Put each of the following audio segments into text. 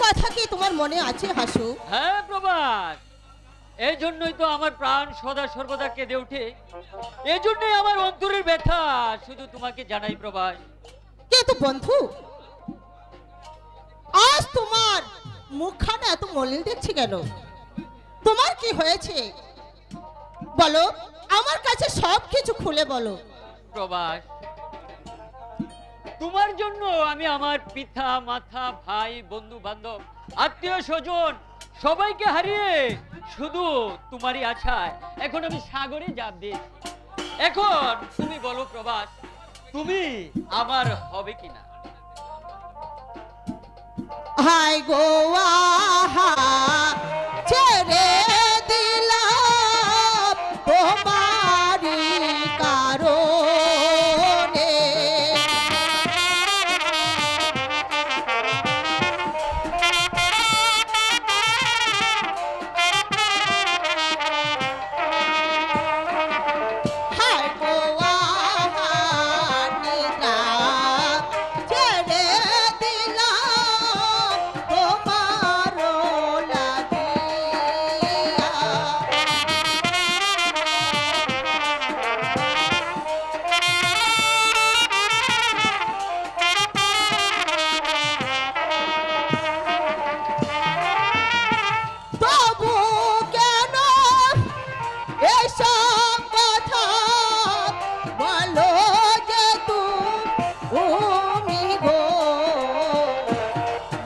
কথা কি তোমার মনে আছে হাসু? হ্যাঁ প্রভাস, এই জন্যই তো আমার প্রাণ সদা সর্বদা কেঁদে ওঠে। এই জন্যই আমার অন্তরের ব্যথা শুধু তোমাকে জানাই প্রভাস। কিন্তু বন্ধু, আজ তোমার মুখখানা এত মলিন দেখছি কেন? তোমার কি হয়েছে বলো, আমার কাছে সব কিছু খুলে বলো। প্রভাস, তোমার জন্য আমি আমার পিতা মাতা ভাই বন্ধু বান্ধব আত্মীয় স্বজন সবাইকে হারিয়ে শুধু তোমারই আশায় এখন আমি সাগরে ঝাঁপ দিয়েছি। এখন তুমি বলো প্রভাস, তুমি আমার হবে কিনা? হাই গো আহা ছেড়ে দিলাম তোমারি কারণে। হাই গো আহা নিলাম ছেড়ে দিলাম তোমারও লাগিয়া। তবু কেন এসব কথা বলো যে তুমি গো,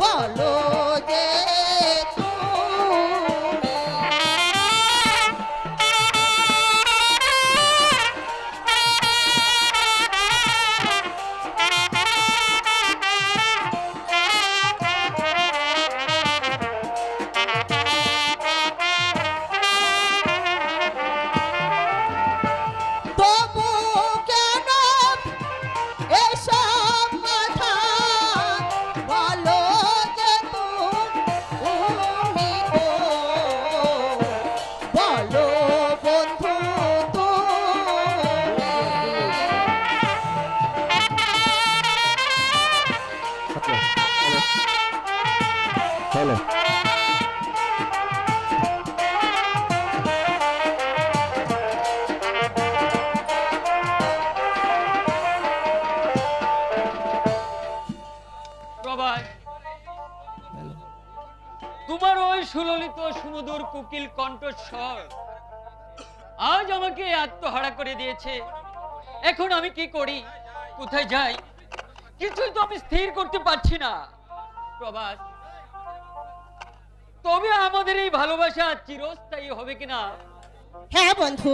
বলো যে তুমি। তবু কেন এসব কথা বলো যে তুমি গো, বলো বন্ধু তুমি। হ্যালো, প্রভাস, তোমার ওই সুললিত সুমধুর কোকিল কণ্ঠস্বর আজ আমাকে আত্মহারা করে দিয়েছে। এখন আমি কি করি, কোথায় যাই, কিছুই তো আমি স্থির করতে পারছি না। প্রভাস, তবে আমাদের এই ভালোবাসা চিরস্থায়ী হবে কিনা? হ্যাঁ বন্ধু,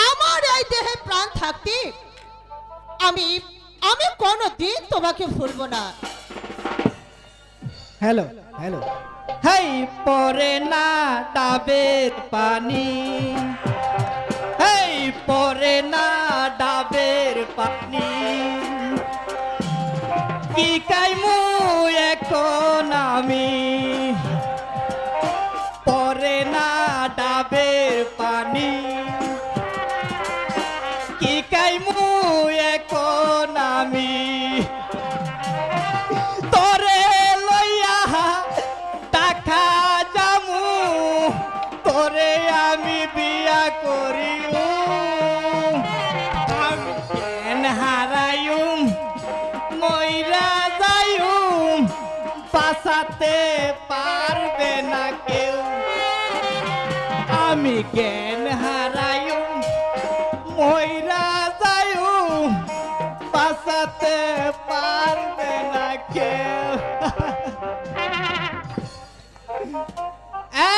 আমার এই দেহে প্রাণ থাকতে আমি আমি কোনোদিন তোমাকে ভুলবো না। হ্যালো হ্যালো, হেই পরে না ডাবের পানি, হেই পরে না ডাবের পানি, কি কাইমু এখন আমি, পরে না ডাবের পানি, কি কাইমু এখন আমি, তোরে লইয়া টাকা জামু, তোরে আমি বিয়া করিও, আমি কেন হারাইম মইরা যাইম, বাঁচাতে পারবে না কেউ, আমি জ্ঞান হারাইম মইরা যাইম, বাঁচাতে পারবে না কেউ।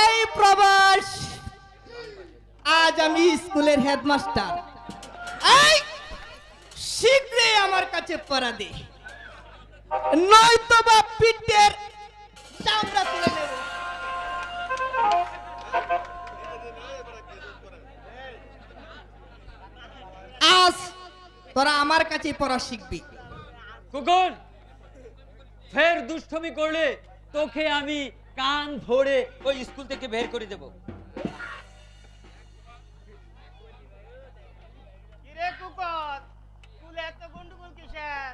এই প্রবাস, আজ আমি স্কুলের হেডমাস্টার, এই শীঘ্রই আমার কাছে পড়া দে, নয়তো বা পিঠের চামড়া তুলে নেব। আজ তোরা আমার কাছে পড়া শিখবি। কুকুর, ফের দুষ্টমি করলে তোকে আমি কান ধরে ওই স্কুল থেকে বের করে দেব। কিরে কুকুর, স্কুলে এত গন্ডগোল কিসের?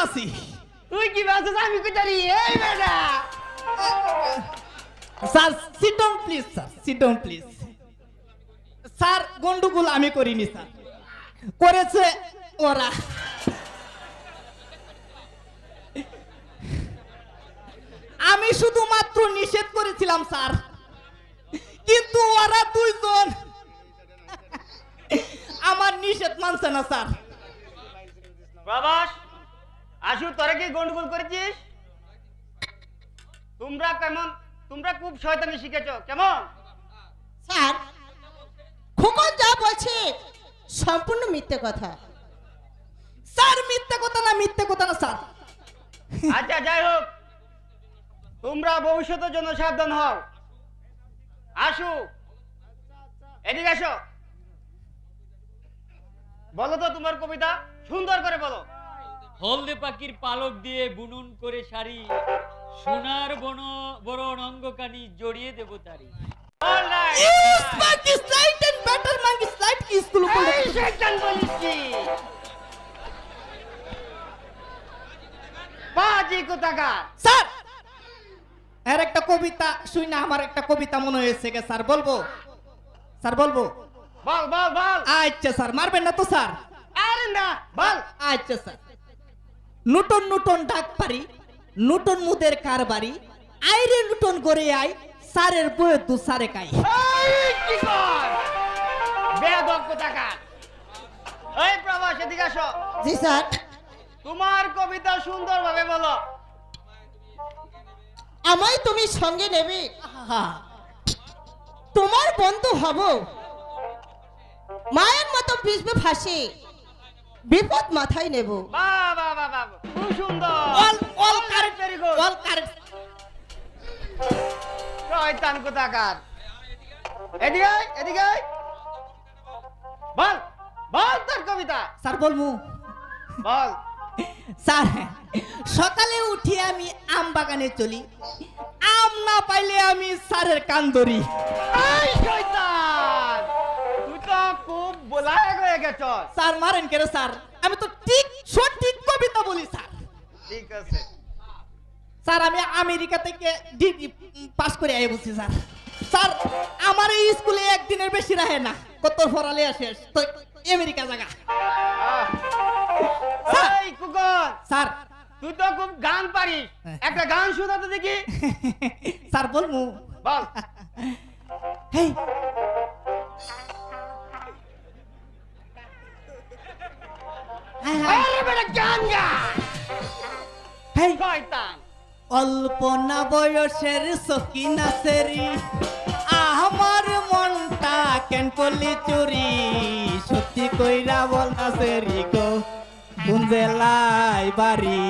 আছি তুই কি ভাবছিস আমি কোথায় এই বেটা sir sit down please sir sit down please sir গন্ডগোল আমি করিনি স্যার করেছে ওরা আমি শুধুমাত্র নিষেধ করেছিলাম স্যার কিন্তু ওরা দুইজন আমার নিষেধ মানছে না স্যার প্রবাস আশু তোরা কি গন্ডগোল করেছিস তোমরা খুব শয়তানি শিখেছো কেমন স্যার খোকন যা বলছে সম্পূর্ণ মিথ্যে কথা। স্যার মিথ্যে কথা না স্যার আচ্ছা যাই হোক তোমরা ভবিষ্যতের জন্য সাবধান হও আশু এদিকে আসো বলো তো তোমার কবিতা সুন্দর করে বলো হলদে পাখির পালক দিয়ে বুনন করে শাড়ি, সোনার বরণ অঙ্গকানি জড়িয়ে দেব তারি। Alright Yes, monkey slide and better monkey slide কি স্কুল এই শয়তান বলিস কি বাজি কোথাকা স্যার এর একটা কবিতা শুই না আমার একটা কবিতা মনে হয়েছে গে স্যার বলবো বল বল বল আচ্ছা স্যার মারবেন না তো স্যার আরে না বল আচ্ছা স্যার নূতন ডাক পারি নূতন মুদের কারবারি আইরে নূতন করে আই স্যারের বয়ে দু সারে কাই এই কি কর বেয়াদব কোথাকা এই প্রবাস এদিকে আসো জি স্যার। তোমার কবিতা সুন্দরভাবে বলো আমায় তুমি সঙ্গে নেবে, আহা, তোমার বন্ধু হব, মায়ের মতো ভিজবে ফাঁসি, বিপদ মাথায় নেব। বাহ বাহ বাহ বাহ খুব সুন্দর all correct, very good all correct। শয়তান কোথাকার এদিকে আয়, এদিকে আয়। বল বল তোর কবিতা স্যার বলমু বল স্যার সকালে উঠে আমি আম বাগানে চলি আম না পাইলে আমি স্যারের কান ধরি এই শয়তান তুই তো খুব বোলায় হয়ে গেছ স্যার মারেন কেন স্যার আমি তো ঠিক সঠিক কবিতা বলি স্যার ঠিক আছে স্যার আমি আমেরিকা থেকে ডিগ্রি পাস করে আই বলছি স্যার স্যার আমার এই স্কুলে একদিনের বেশি রাহে না কত ফরালে আসে তো আমেরিকা জায়গা আহ। স্যার। এই কুকর স্যার তুই তো খুব গান পারিস একটা গান শোনাতে দেখি স্যার বলমু বল হেই হাই হাই আরে বেটা গান গা হেই শয়তান অল্প না বয়সের সকিনা সেরি আমার মনটা কেন করলি চুরি সত্যি কইরা বল না সেরি গো কোন জেলায় বাড়ি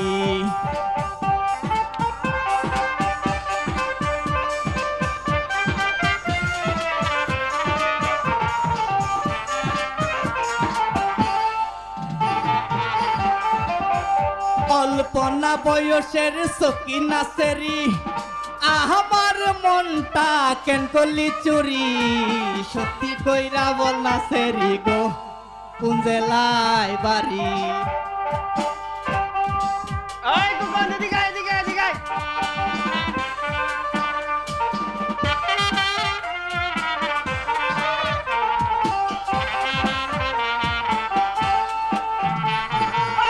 অল্প না বয়সের সকিনা সেরি আমার মনটা কেন করলি চুরি সত্যি কইরা বল না সেরি গো কোন জেলায় বাড়ি এই কুকর এদিকে আয়, এদিকে আয়, এদিকে আয়।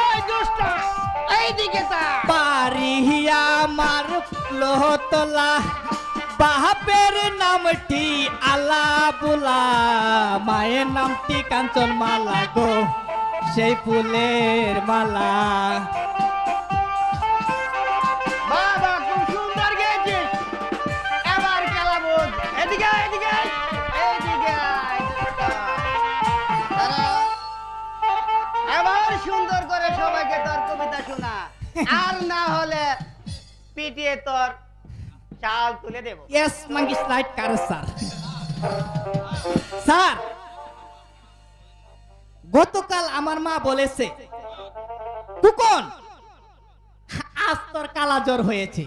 এই দুষ্ট এইদিকে তা বাড়ি আমার লোহতলা বাপের নামটি আলা বুলা মায়ের নামটি কাঞ্চন মালা গো সেই ফুলের মালা বাবা খুব সুন্দর গেয়েছিস এবার খেলা বোঝ এদিকে আয়, এদিকে আয়, এদিকে আয়, দাঁড়া। এবার সুন্দর করে সবাইকে তোর কবিতা শোনা আর না হলে পিটিয়ে তোর চাল তুলে দেব ইয়েস মাঙ্কি স্লাইড কার স্যার স্যার গতকাল আমার মা বলেছে কুকন আজ তোর কালা জ্বর হয়েছে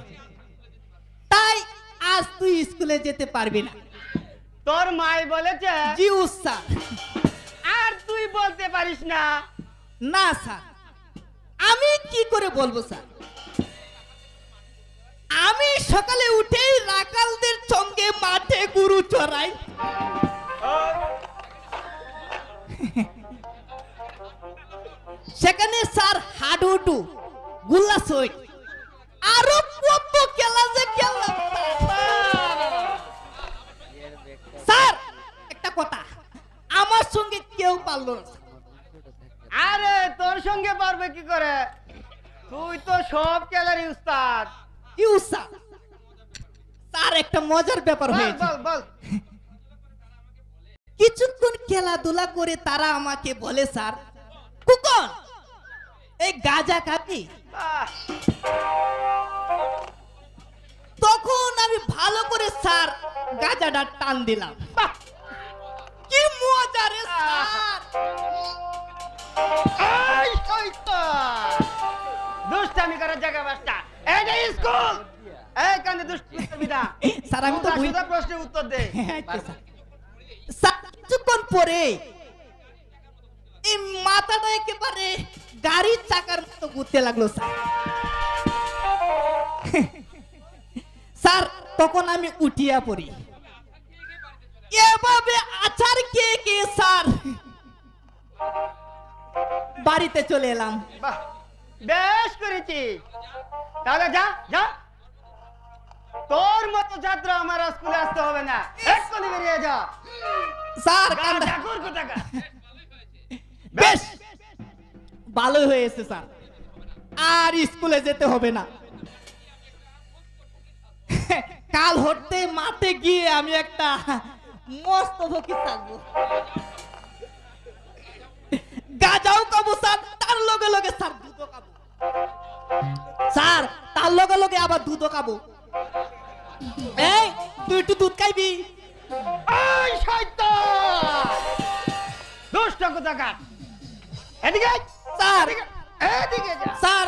তাই আজ তুই স্কুলে যেতে পারবি না তোর মাই বলেছে জি স্যার আর তুই বলতে পারিস না না স্যার আমি কি করে বলবো স্যার? আমি সকালে উঠেই রাখালদের সঙ্গে মাঠে গরু চড়াই। সেখানে স্যার হাডুডু, গুল্লা সই, আরো কত খেলা যে খেললাম স্যার। একটা কথা, আমার সঙ্গে কেউ পারলো না স্যার। আরে তোর সঙ্গে পারবে কি করে? তুই তো সব খেলারই উস্তাদ। কি স্যার? স্যার একটা মজার ব্যাপার বল হয়েছে। বল বল। কিছুক্ষণ খেলাধুলা করে তারা আমাকে বলে, স্যার কুকন এই গাঁজা খাবি? আহ, তখন আমি ভালো করে স্যার গাঁজাটা টান দিলাম। বাহ, কি মজা রে স্যার! এই শয়তান! দুষ্টামি করার জায়গা বাসটা। এটা স্কুল। এই কানে দুষ্টামি করবি না। স্যার আমি তো সোজা সোজা প্রশ্নের উত্তর দে। আচ্ছা, স্যার। স্যার কিছুক্ষণ পরে এই মাথাটা একেবারে গাড়ির চাকার মতো ঘুরতে লাগলো স্যার। স্যার তখন আমি উঠিয়া পড়ি। এভাবে আচার কে কে স্যার বাড়িতে চলে এলাম। বাহ, বেশ করেছিস। তাহলে যা যা, তোর মতো ছাত্র আমার আর স্কুলে আসতে হবে না। এক্ষুনি বেরিয়ে যা। স্যার কান্দা ঠাকুর কোথাকার। বেশ ভালো হয়েছে স্যার, আর স্কুলে যেতে হবে না। কাল হতে মাঠে গিয়ে আমি একটা মস্ত ফকির থাকবো। গাজাও খাবো স্যার, তার লগে লগে স্যার দুধও খাবো স্যার, তার লগে লগে আবার দুধও খাবো। এই তুই একটু দুধ খাইবি? এই শয়তান! দুষ্ট কোথাকার। এদিকে আয়। স্যার এদিকে যা। স্যার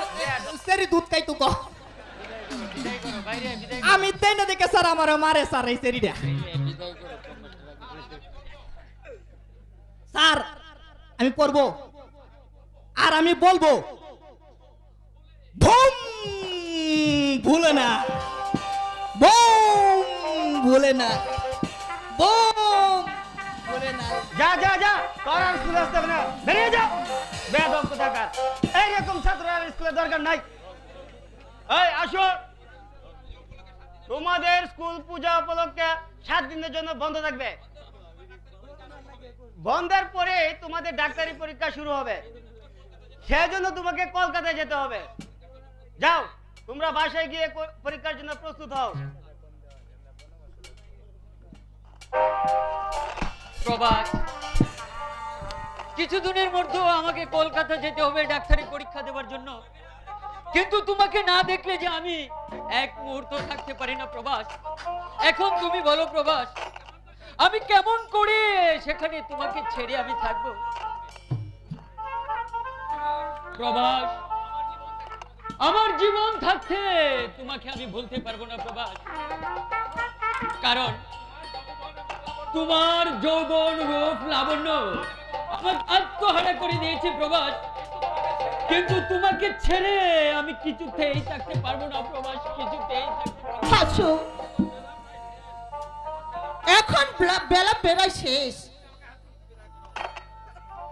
সেরি দুধ খাই তো কো। বিদায় করো বাইরে, বিদায় আমি তাই না দেখে স্যার আমার মারে স্যার এই সেরিটা। বিদায় করো। স্যার আমি পড়বো আর আমি বলবো ভুম ভুলে না, বুম ভুলে না, বুম ভুলে না। যা যা যা, তোর আর স্কুলে আসতে হবে না। বেরিয়ে যা। বেয়াদব কোথাকার। এইরকম ছাত্র আর স্কুলে দরকার নাই। এই আসো, তোমাদের স্কুল পূজা উপলক্ষে 7 দিনের জন্য বন্ধ থাকবে। বন্ধের পরে তোমাদের ডাক্তারি পরীক্ষা শুরু হবে। সেজন্য তোমাকে কলকাতায় যেতে হবে। যাও, তোমরা বাসায় গিয়ে পরীক্ষার জন্য প্রস্তুত হও। প্রভাস, কিছুদিনের মধ্যে আমাকে কলকাতা যেতে হবে ডাক্তারি পরীক্ষা দেওয়ার জন্য, কিন্তু তোমাকে না দেখলে যে আমি এক মুহূর্ত থাকতে পারি না প্রভাস। এখন তুমি বলো প্রভাস, আমি কেমন করে সেখানে তোমাকে ছেড়ে আমি থাকবো? প্রভাস, আমার জীবন থাকতে তোমাকে আমি ভুলতে পারবো না প্রভাস, কারণ তোমার যৌবন রূপ লাবণ্য আমার আত্মহারা করে দিয়েছে প্রভাস, কিন্তু তোমাকে ছেড়ে আমি কিছুতেই থাকতে পারবো না প্রভাস, কিছুতেই থাকতে পারবো না। হাসু, এখন বেলা বেড়াই শেষ।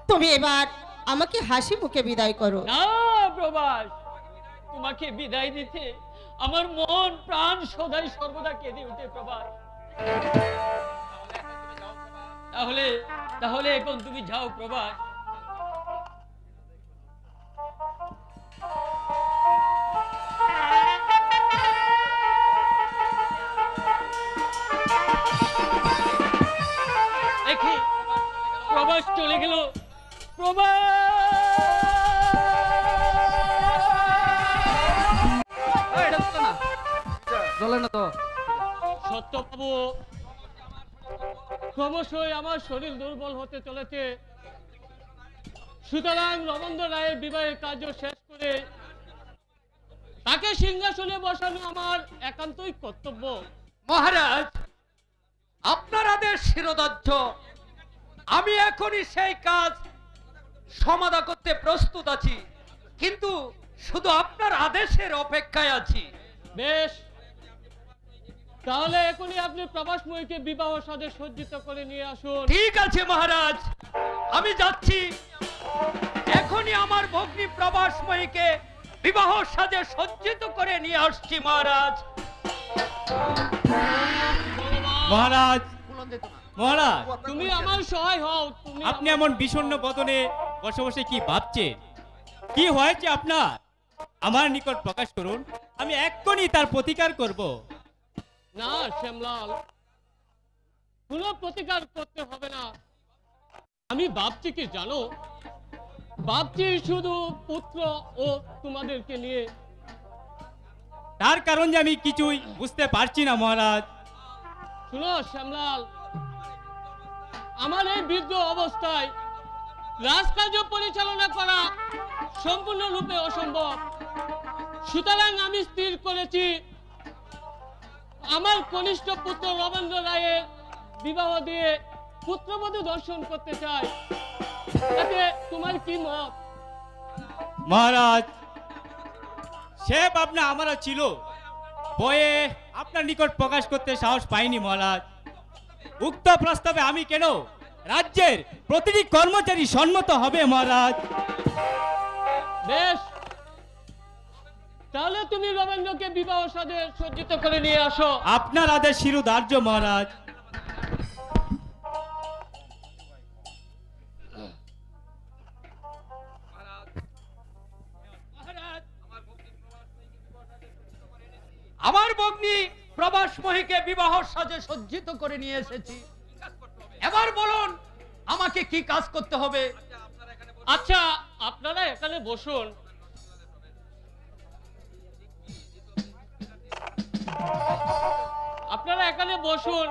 তুমি এবার আমাকে হাসি মুখে বিদায় করো। না প্রভাস, তোমাকে বিদায় দিতে আমার মন প্রাণ সদাই সর্বদা কেঁদে ওঠে প্রভাস। তাহলে তাহলে এখন তুমি যাও প্রভাস। দেখি প্রভাস চলে গেল। সত্যবাবু, ক্রমশই আমার শরীর দুর্বল হতে চলেছে, সুতরাং রবীন্দ্র রায়ের বিবাহের কার্য শেষ করে তাকে সিংহাসনে বসানো আমার একান্তই কর্তব্য। মহারাজ, আপনার আদেশ শিরোধার্য। আমি এখনই সেই কাজ সমাধা করতে প্রস্তুত আছি। কিন্তু শুধু আপনার আদেশের অপেক্ষায় আছি। বেশ, তাহলে এখনই আপনি প্রভাসময়ীকে বিবাহ সাজে সজ্জিত করে নিয়ে আসুন। ঠিক আছে মহারাজ, আমি যাচ্ছি। এখনই আমার ভগ্নী প্রভাসময়ীকে বিবাহ সাজে সজ্জিত করে নিয়ে আসছি মহারাজ। মহারাজ, মহারাজ, তুমি আমার সহায় হও। আপনি এমন বিষণ্ণ বদনে বসে বসে কি ভাবছেন? কি হয়েছে আপনার? আমার নিকট প্রকাশ করুন, আমি এক্ষুনি তার প্রতিকার করব। না শ্যামলাল, কোনো প্রতিকার করতে হবে না। আমি ভাবছি কি জানো, ভাবছি শুধু পুত্র ও তোমাদেরকে নিয়ে। তার কারণ যে আমি কিছুই বুঝতে পারছি না মহারাজ। শুনো শ্যামলাল, আমার এই বৃদ্ধ অবস্থায় রাজকার্য পরিচালনা করা সম্পূর্ণরূপে অসম্ভব। সুতরাং আমি স্থির করেছি আমার কনিষ্ঠ পুত্র রবীন্দ্র রায়ের বিবাহ দিয়ে পুত্রবধূ দর্শন করতে চাই। তাতে তোমার কি মত? মহারাজ, সে ভাবনা আমারও ছিল, বয়ে আপনার নিকট প্রকাশ করতে সাহস পাইনি মহারাজ। উক্ত প্রস্তাবে আমি কেন, রাজ্যের প্রতিটি কর্মচারী সম্মত হবে মহারাজ। বেশ, তাহলে তুমি রবীন্দ্রকে বিবাহ সাজে সজ্জিত করে নিয়ে আসো। আপনার আদেশ শিরোধার্য মহারাজ। আমার ভগ্নী প্রভাসময়ীকে বিবাহ সাজে সজ্জিত করে নিয়ে এসেছি। এবার বলুন আমাকে কি কাজ করতে হবে? আচ্ছা, আপনারা এখানে বসুন। আপনারা এখানে বসুন।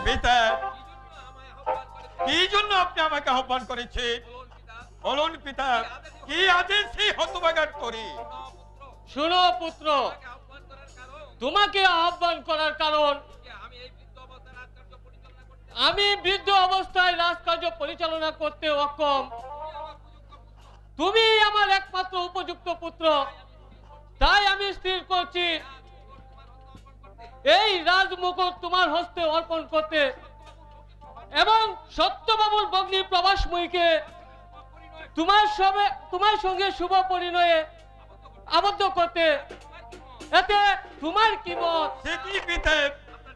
পিতা, কি জন্য আপনি আমাকে আহ্বান করেছেন? বলুন পিতা, কি আদেশে হতভাগাত করি? শুনো পুত্র, তোমাকে আহ্বান করার কারণ আমি বৃদ্ধ অবস্থায় রাজকার্য পরিচালনা করতে অক্ষম। তুমি আমার একমাত্র উপযুক্ত পুত্র, তাই আমি স্থির করছি এই রাজমুকুট তোমার হস্তে অর্পণ করতে এবং সত্যবাবুর ভগ্নী প্রভাসময়ীকে তোমার সঙ্গে শুভ পরিণয়ে আবদ্ধ করতে। এতে তোমার কি মত? পিতা,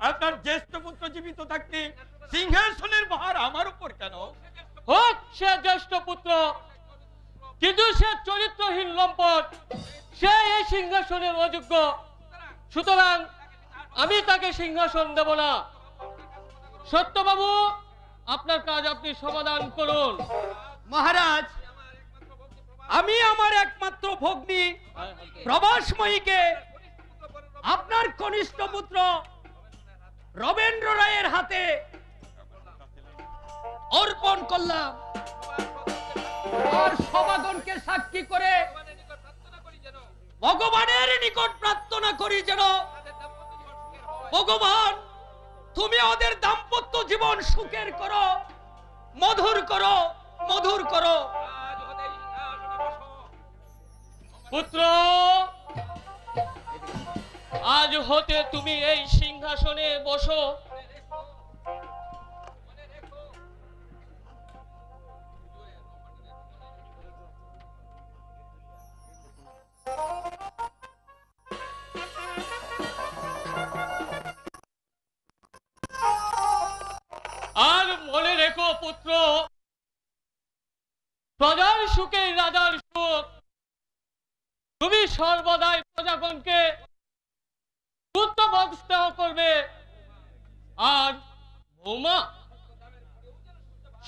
আপনার জ্যেষ্ঠ পুত্র জীবিত থাকতে সিংহাসনের ভার আমার উপর কেন? হোক সে জ্যেষ্ঠ পুত্র, কিন্তু সে চরিত্রহীন লম্পট, সে এই সিংহাসনের অযোগ্য। সুতরাং আমি তাকে সিংহাসন দেব না। সত্যবাবু, আপনার কাজ আপনি সমাধান করুন। মহারাজ, আমি আমার একমাত্র ভগ্নী প্রভাসময়ীকে আপনার কনিষ্ঠ পুত্র রবীন্দ্র রায়ের হাতে অর্পণ করলাম। আর সভাগণকে সাক্ষী করে ভগবানের নিকট প্রার্থনা করি যেন ভগবান তুমি ওদের দাম্পত্য জীবন সুখের করো, মধুর করো, মধুর করো। পুত্র, আজ হতে তুমি এই সিংহাসনে বসো। আর মনে রেখো পুত্র, প্রজার সুখে রাজার সুখ। তুমি সর্বদাই প্রজাগণকে পুত্র বস্তাহ করবে। আর বৌমা,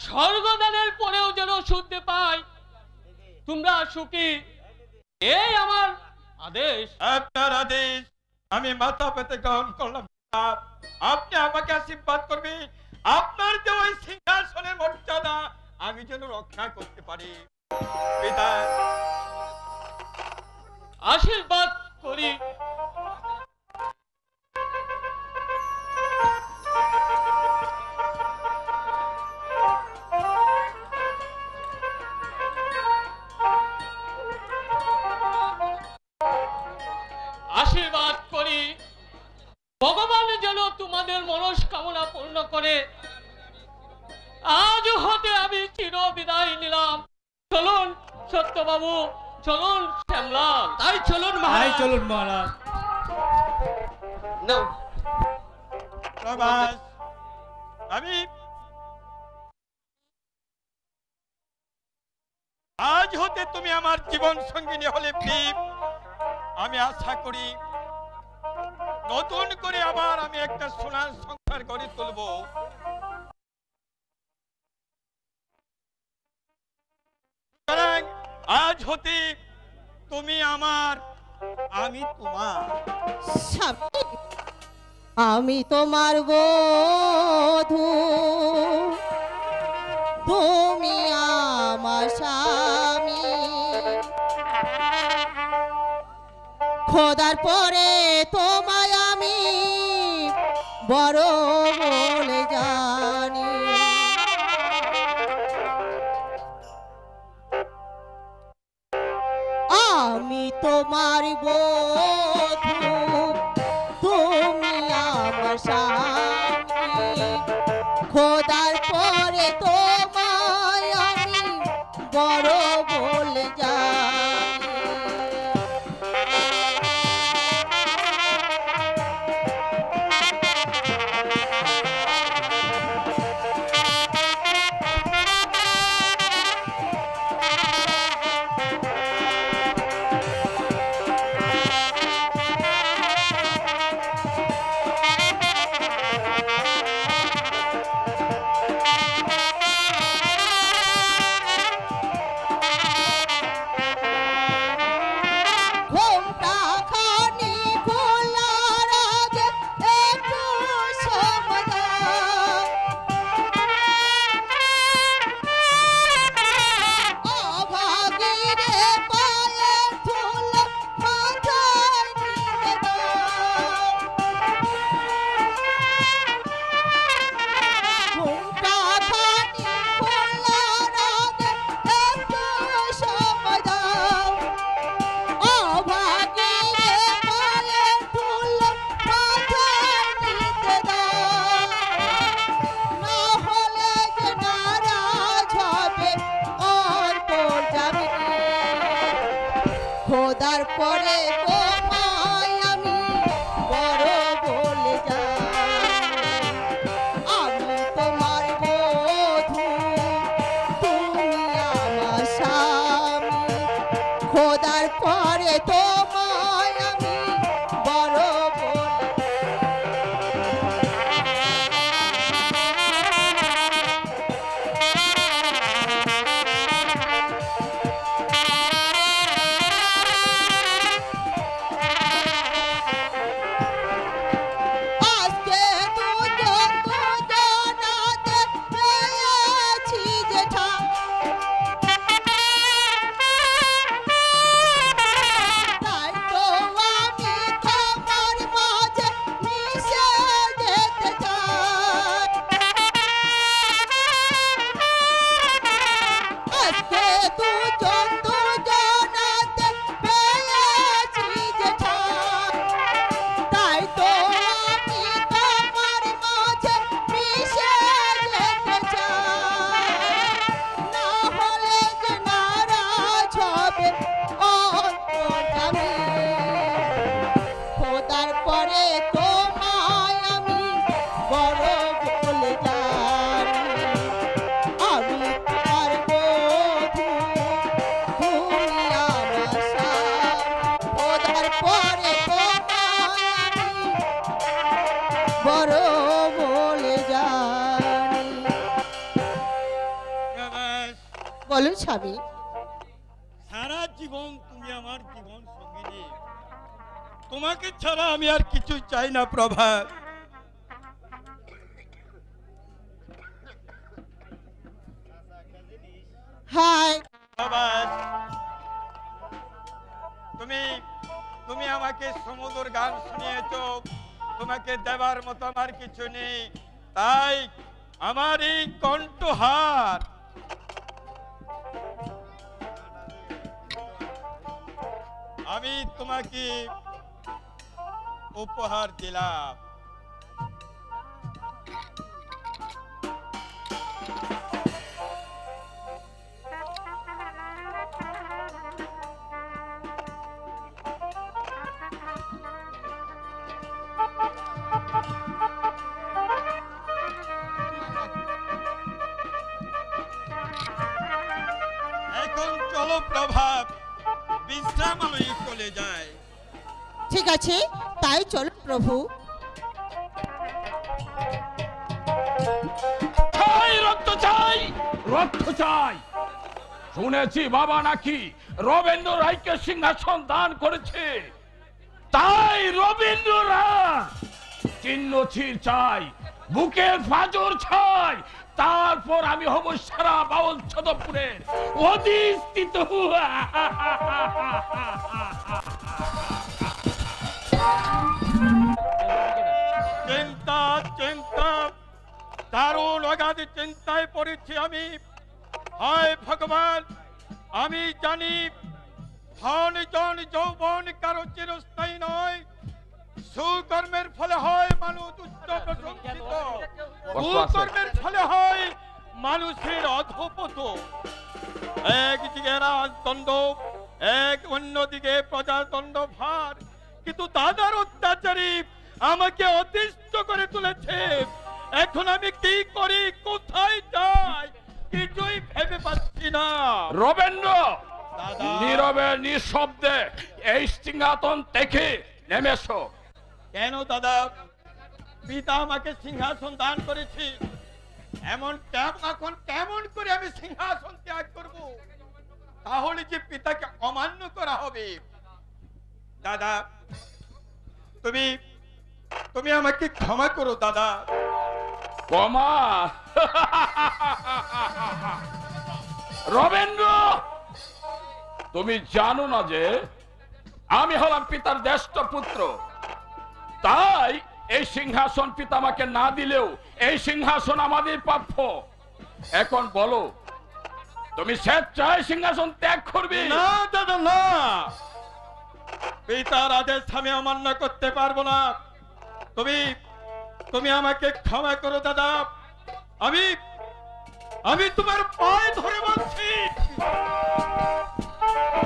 স্বর্গদানের পরেও যেন শুনতে পাই তোমরা সুখী, এই আমার আদেশ। আপনার আদেশ আমি মাথা পেতে গ্রহণ করলাম। আপনি আমাকে আশীর্বাদ করবেন আপনার যে ওই সিংহাসনের মর্যাদা আমি যেন রক্ষা করতে পারি। পিতা, আশীর্বাদ করি। কামনা পূর্ণ করে আজ হতে আমি চির বিদায় নিলাম। চলুন সত্যবাবু, চলুন শ্যামলাল। তাই চলুন তাই মহারাজ। চলুন মহারাজ। নাও। প্রভাস, আমি আজ হতে তুমি আমার জীবন সঙ্গিনী হলে প্রিয়। আমি আশা করি নতুন করে আবার আমি একটা সোনার সংসার গড়ে তুলবো। সুতরাং আজ হতে তুমি আমার, আমি তোমার। স্বামী, আমি তোমার বধূ, তুমি আমার স্বামী। খোদার পরে তোমায় আমি বড় বলে জানি। আমি তোমার বধূ, তুমি আমার স্বামী। খোদার পরে তোমায় আমি বড় বলে জানি। ঘোমটা খানি খোলার আগে একটু সময় দাও। অভাগীরে পায়ে ধুল মাথায় নিয়ে দাও। ঘোমটা খানি খোলার আগে একটু সময় দাও। অভাগীরে পায়ে ধুল মাথায় নিতে দাও। না হলে যে নারাজ হবে অন্তর্যামিনী। খোদার পরে তোমায় আমি বড় বলে জানি। আমি তোমার বধূ, তুমি আমার স্বামী। খোদার পরে তোমায় আমি বড় বলে আজকে দুজন দুজনাতে পেয়েছি যেঠা। তাই তো আমি তোমার মাঝে মিশে যেতে চাই। আজকে দুজন দুজনাতে পেয়েছি যেঠা। তাই তো আমি তোমার মাঝে মিশে যেতে চাই। না হলে যে নারাজ হবে অন্তর্যামী। খোদার পরে তোমায় আমি বড় বলে জানি। আমি তোমার বধূ, তুমি আমার স্বামী। খোদার পরে তোমায় আমি বড় বলে জানি। প্রভাস, বলুন স্বামী। সারা জীবন তুমি আমার জীবন সঙ্গিনী। তোমাকে ছাড়া আমি আর কিছু চাই না প্রভাস। হাই, প্রভাস, তুমি তুমি আমাকে সমুদ্র গান শুনিয়েছো। তোমাকে দেবার মতো আমার কিছু নেই। তাই আমার এই কণ্ঠহার আমি তোমাকে উপহার দিলাম। এখন চলো প্রভাব, বিশ্রামালয়ে চলে যায়। ঠিক আছে, তাই চলো প্রভু। চাই রক্ত চাই, রক্ত চাই। শুনেছি বাবা নাকি রবীন্দ্র রায়কে সিংহাসন দান করেছে, তাই রবীন্দ্র রায় চিহ্নচির চাই, বুকের ফাজর চাই। তারপর আমি হব সারা বাউল ছদপুরের অধিষ্ঠিত। চিন্তা চিন্তা, দারুণ অগাধ চিন্তায় পড়েছি আমি। হায় ভগবান, আমি জানি ধন জন যৌবন কারো চিরস্থায়ী নয়। সুকর্মের ফলে হয় মানুষ উচ্চ প্রশংসিত, কুকর্মের ফলে হয় মানুষের অধপত। একদিকে রাজদণ্ড, অন্যদিকে প্রজাদণ্ড ভার। কিন্তু দাদার অত্যাচারী আমাকে অতিষ্ঠ করে তুলেছে। এখন আমি কি করি, কোথায় যাই, কিছুই ভেবে পাচ্ছি না। রবীন্দ্র দাদা, নীরবে নিঃশব্দে এই সিংহাসন থেকে নেমেছো। কেন দাদা? পিতা আমাকে সিংহাসন দান করেছি, এখন কেমন করে আমি সিংহাসন ত্যাগ করব? তাহলে যে পিতাকে অমান্য করা হবে। দাদা, তুমি আমাকে ক্ষমা করো দাদা। ক্ষমা? রবীন্দ্র, তুমি জানো না যে আমি হলাম পিতার জ্যেষ্ঠ পুত্র, তাই এই সিংহাসন পিতা আমাকে না দিলেও এই সিংহাসন আমাদের প্রাপ্য। এখন বলো, তুমি স্বেচ্ছায় সিংহাসন ত্যাগ করবে? না দাদা, না, পিতার আদেশ আমি অমান্য করতে পারবো না। তুমি আমাকে ক্ষমা করো দাদা। আমি তোমার পায়ে ধরে বলছি।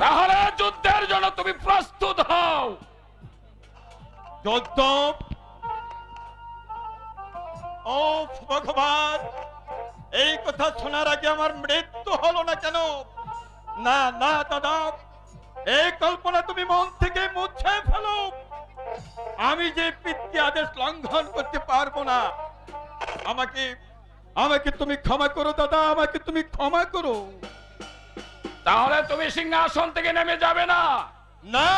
তাহলে যুদ্ধের জন্য তুমি প্রস্তুত হও। যুদ্ধ? ও ভগবান, এই কথা শোনার আগে আমার মৃত্যু হলো না কেন? না না দাদা, এই কল্পনা তুমি মন থেকে মুছে ফেলো। আমি যে পিতৃ আদেশ লঙ্ঘন করতে পারবো না। আমাকে তুমি ক্ষমা করো দাদা, আমাকে তুমি ক্ষমা করো। তাহলে তুমি সিংহাসন থেকে নেমে যাবে না? না।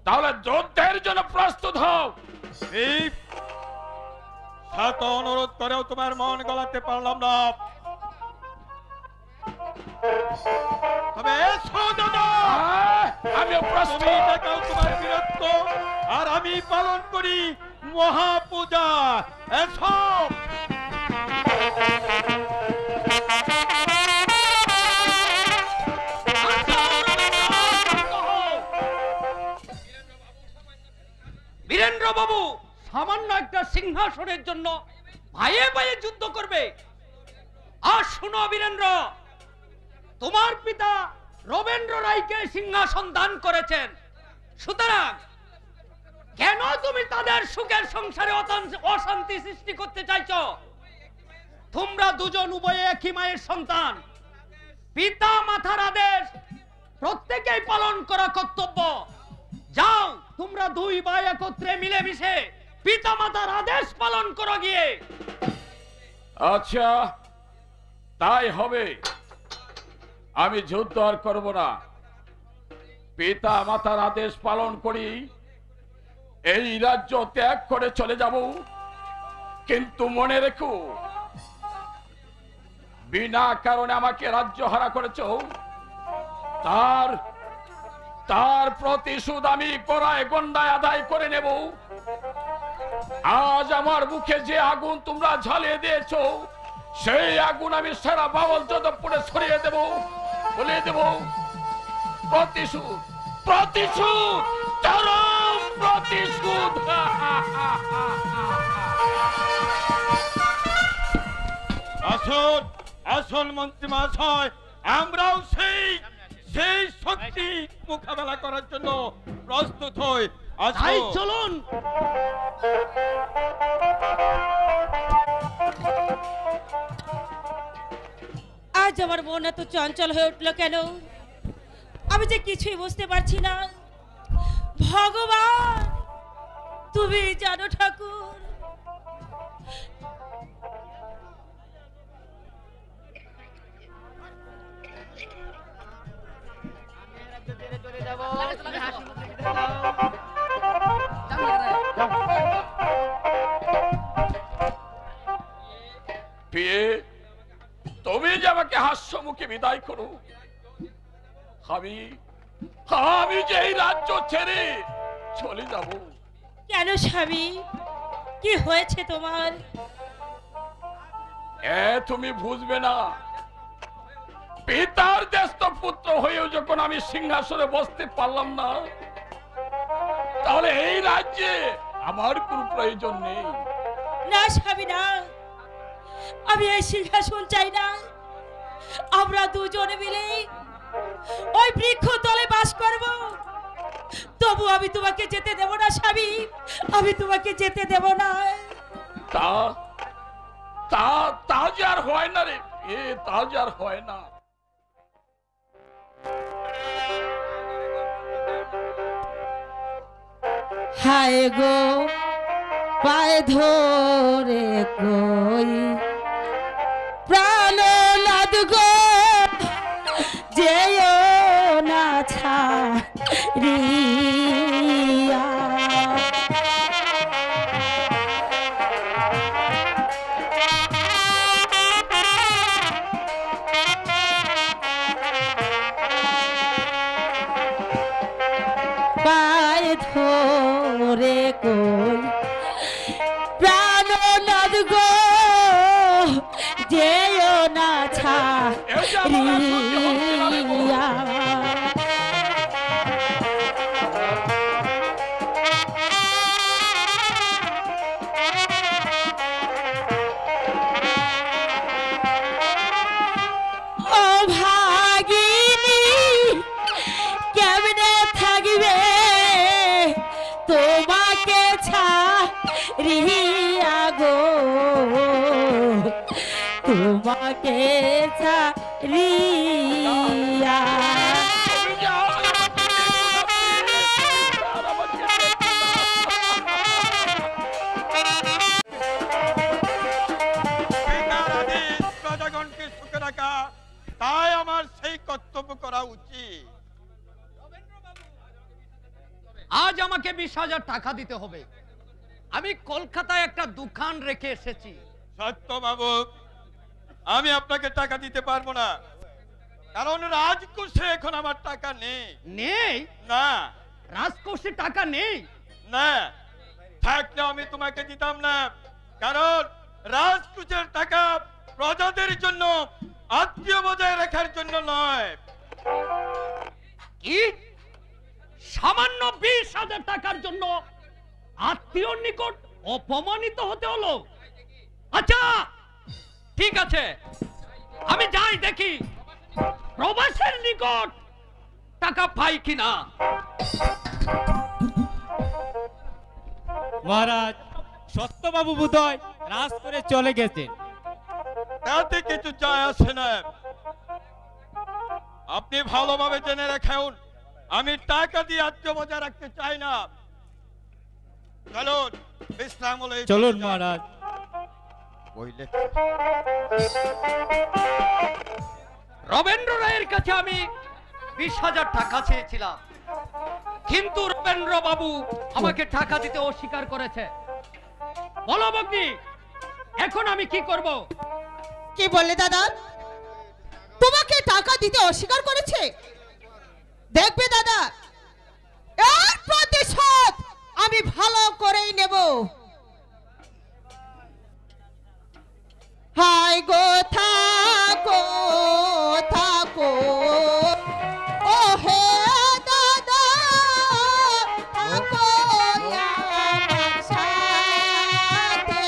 তাহলে যুদ্ধের জন্য প্রস্তুত হও। এই শত অনুরোধ করেও তোমার মন গলাতে পারলাম না। তবে এসো দাদা, আমিও তুমি প্রস্তুত। দেখাও তোমার বীরত্ব, আর আমি পালন করি মহাপূজা। এসো। বীরেন্দ্র বাবু সামান্য একটা সিংহাসনের জন্য ভাইয়ে ভাইয়ে যুদ্ধ করবে? আর শুনো বীরেন্দ্র, তোমার পিতা রবীন্দ্র রায়কে সিংহাসন দান করেছেন, সুতরাং কেন তুমি তাদের সুখের সংসারে অশান্তি সৃষ্টি করতে চাইছো? তোমরা দুজন উভয়ে একই মায়ের সন্তান, পিতা মাতার আদেশ প্রত্যেকেই পালন করা কর্তব্য। যাও, তোমরা দুই ভাই একত্রে মিলেমিশে পিতা মাতার আদেশ পালন করো গিয়ে। আচ্ছা, তাই হবে। আমি যুদ্ধ আর করব না, পিতা মাতার আদেশ পালন করি, এই রাজ্য ত্যাগ করে চলে যাব। কিন্তু মনে রেখো, বিনা কারণে আমাকে রাজ্য হারা করেছ, তার প্রতিশোধ আমি করায় গন্ডায় আদায় করে নেব। আজ আমার মুখে যে আগুন তোমরা ঝালিয়ে দিয়েছ, সেই আগুন আমি সারা বাউল যাদবপুরে ছড়িয়ে দেব, বলে দেব প্রতিশোধ, প্রতিশোধ, চরম প্রতিশোধ। আসুন আসুন মন্ত্রী মহাশয়, আমরাও সেই শক্তি মোকাবেলা করার জন্য প্রস্তুত হই। তাই চলুন। আজ আজ আমার মন এত চঞ্চল হয়ে উঠলো কেন? আমি যে কিছুই বুঝতে পারছি না। ভগবান, তুমি জানো ঠাকুর। চলে যাবো, তুমি হাসি মুখে বিদায় দাও। বিয়ে, তুমি যে আমাকে হাস্য মুখে বিদায় করো, আমি যে এই রাজ্য ছেড়ে চলে যাব। কেন স্বামী, কি হয়েছে তোমার? তুমি বুঝবে না, পিতার জ্যেষ্ঠ পুত্র হয়েও যখন আমি সিংহাসনে বসতে পারলাম না, তাহলে এই রাজ্যে আমার কোনো প্রয়োজন নেই। না স্বামী না, আমি এই সিংহাসন চাই না। আমরা দুজনে মিলে ওই বৃক্ষ তলে বাস করব। তবু আমি তোমাকে যেতে দেব না স্বামী, আমি তোমাকে যেতে দেব না। তা তা তা যে আর হয় না রে, তা যে আর হয় না। হায় গো পায়ে ধরে কই প্রাণ লাদ গো যেও না ছাড়িয়া। পায়ে ধরে কই প্রাণ নাদ গো যেও না ছাড়িয়া। ও ভাগিনী কেমনে থাকবে তোমাকে ছাড়িয়া গো, তোমাকে ছাড়িয়া। পিতার আদেশ প্রজাগণকে সুখে রাখা, তাই আমার সেই কর্তব্য করা উচিত। আজ আমাকে 20,000 টাকা দিতে হবে। আমি কলকাতায় একটা দোকান রেখে এসেছি। সত্য বাবু, আমি আপনাকে টাকা দিতে পারবো না, কারণ রাজকোষে এখন আমার টাকা নেই। নেই? না রাজকোষে টাকা নেই? না, থাকলে আমি তোমাকে দিতাম না, কারণ রাজকোষের টাকা প্রজাদের জন্য, আত্মীয় বজায় রাখার জন্য নয়। কি সামান্য 20,000 টাকার জন্য আত্মীয় নিকট অপমানিত হতে হলো? আচ্ছা ঠিক আছে, আমি যাই দেখি প্রবাসের নিকট টাকা পাই কিনা। মহারাজ, সত্যবাবু বোধহয় রাজ করে চলে গেছেন। তাতে কিছু যায় আসে না। আপনি ভালোভাবে জেনে রাখুন, আমি টাকা দিয়ে আত্মীয় বজায় রাখতে চাই না। চলুন বিশ্রাম হলে চলুন মহারাজ। রবীন্দ্র রায়ের কাছে আমি 20,000 টাকা চেয়েছিলাম, কিন্তু রবীন্দ্র বাবু আমাকে টাকা দিতে অস্বীকার করেছে। বলো ভগ্নী, এখন আমি কি করব? কি বললে দাদা? তোমাকে টাকা দিতে অস্বীকার করেছে? দেখবে দাদা, এর প্রতিশোধ আমি ভালো করেই নেব। হায় গো থাকো থাকো ও হে দাদা, থাকো আমার সাথে।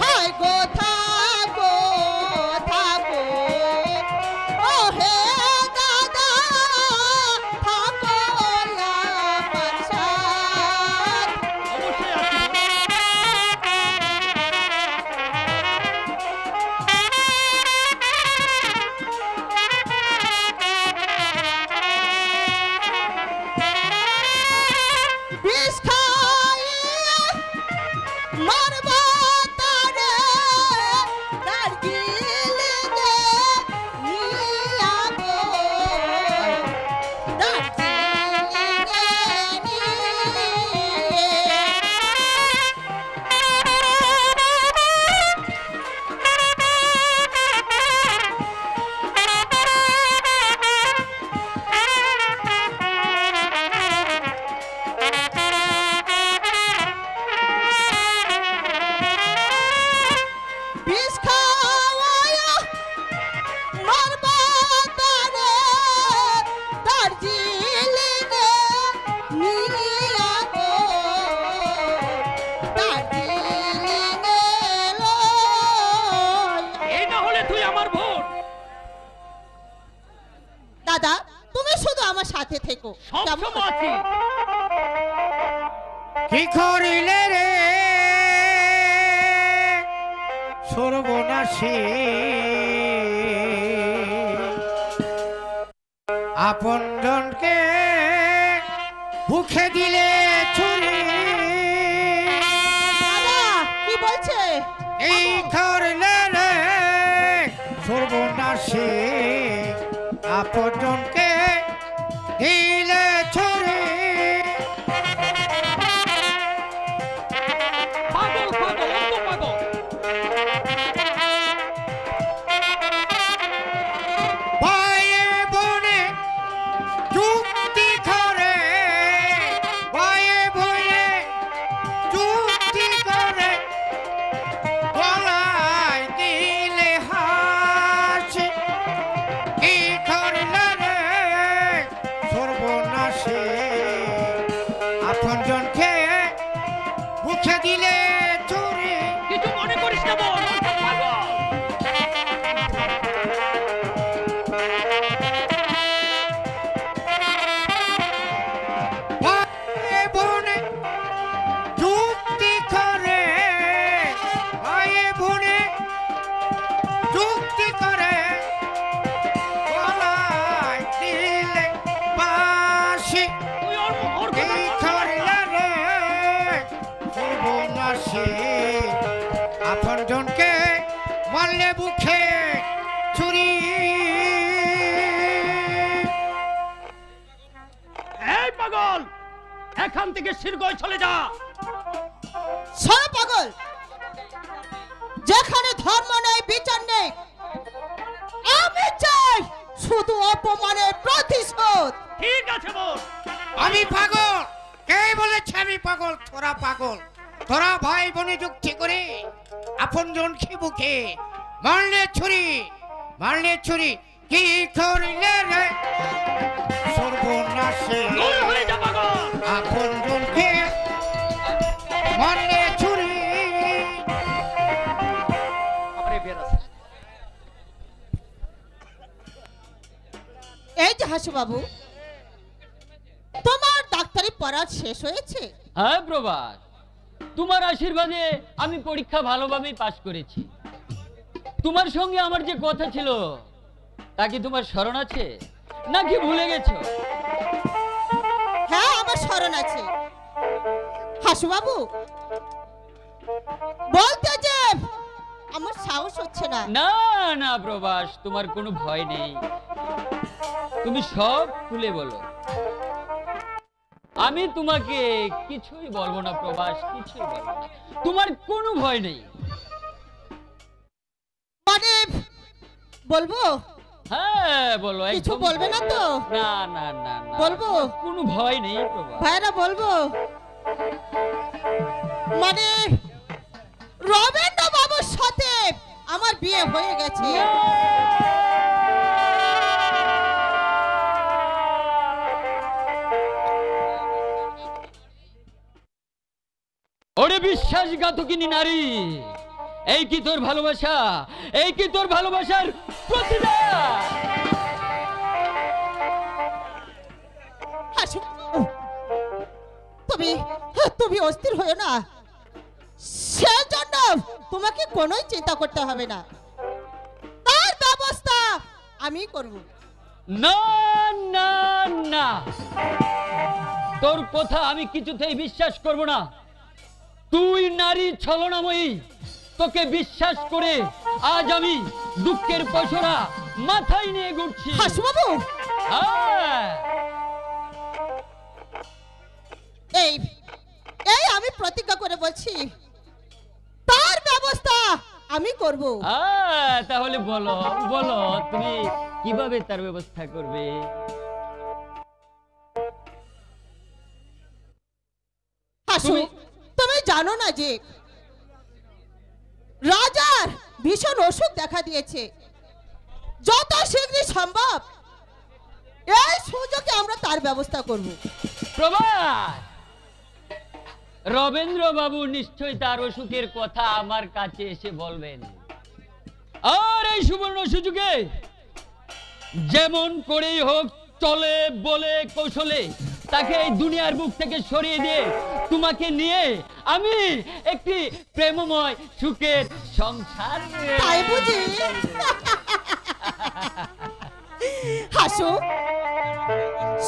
হায় গো থাকো সাথে থেকো সব কেমন? সময় আছি। কি করিলে রে সর্বনাশী আপন জনকে মুখে দিলে ছুরি দাদা কি বলছে? এই করিলে রে সর্বনাশী আপন জনকে দিলে ছুরি পাগল পাগল অত পাগল। ভাইয়ে বনে যুক্তি করে ভাইয়ে বনে যুক্তি করে গলায় দিলে হাসি কি করলে রে সর্বনাশী আপন জনকে মুখে দিলে চুরি কিছু মনে করিস না বোন, অত পাগল। ভাইয়ে বনে যুক্তি করে ভাইয়ে বনে যুক্তি করে গলায় দিলে বাঁশি তুই ওর কথা এই করলে রে সর্বনাশী আপন জনকে মারলে বুকে ছুরি এই পাগল, এখান থেকে শিরগয় চলে যা। শোনো পাগল, যেখানে ধর্ম নেই বিচার নেই, আমি চাই শুধু অপমানের প্রতিশোধ। ঠিক আছে বোন। আমি পাগল কে বলেছে আমি পাগল তোরা পাগল তোরা ভাই বোনে যুক্তি করে আপন জনকে বুকে মারলে ছুরি কি করলে রে সর্বনাশী দূর হয়ে যা পাগল। আপন জনকে মারলে ছুরি এই যে হাসু বাবু, তোমার ডাক্তারি পড়া শেষ হয়েছে? হ্যাঁ প্রভাস, তোমার আশীর্বাদে আমি পরীক্ষা ভালোভাবেই পাশ করেছি। তোমার সঙ্গে আমার যে কথা ছিল তা কি তোমার স্মরণ আছে নাকি ভুলে গেছো? হ্যাঁ আমার স্মরণ আছে। হাসু বাবু, বলতে যে আমার সাহস হচ্ছে না। না না প্রভাস, তোমার কোনো ভয় নেই, তুমি সব খুলে বলো। আমি তোমাকে কিছুই বলবো না প্রভাস, কিছুই বলবো না, তোমার কোনো ভয় নেই। মানে বলবো? হ্যাঁ বলো। কিছু একদম বলবে না তো? না না না না, বলবো? কোনো ভয় নেই প্রভাস। ভাইরা বলবো? মানে রবীন্দ্র বাবুর সাথে আমার বিয়ে হয়ে গেছে। ওরে বিশ্বাসঘাতকিনী নারী, এই কি তোর ভালোবাসা? এই কি তোর ভালোবাসার প্রতিদান? হাসু, তুমি অস্থির হয়ে না, সেজন্য তোমাকে কোনোই চিন্তা করতে হবে না, তার ব্যবস্থা আমি করব। না না না, তোর কথা আমি কিছুতেই বিশ্বাস করব না। তুই নারী ছলনাময়ী, তোকে বিশ্বাস করে আজ আমি দুঃখের পসরা মাথায় নিয়ে ঘুরছি। হাসু বাবু, এই এই আমি প্রতিজ্ঞা করে বলছি, তার ব্যবস্থা আমি করব। তাহলে বলো বলো, তুমি কিভাবে তার ব্যবস্থা করবে? হাসু, তুমি জানো না যে রাজার ভীষণ অসুখ দেখা দিয়েছে, যত শীঘ্র সম্ভব এই সুযোগে আমরা তার ব্যবস্থা করব। প্রভাস, রবীন্দ্র বাবু নিশ্চয়ই তার অসুখের কথা আমার কাছে এসে বলবেন, আর এই সুবর্ণ সুযোগে যেমন করেই হোক চলে বলে কৌশলে তাকে এই দুনিয়ার বুক থেকে সরিয়ে দিয়ে তোমাকে নিয়ে আমি একটি প্রেমময় সুখের সংসার। তাই বুঝি? হাসু,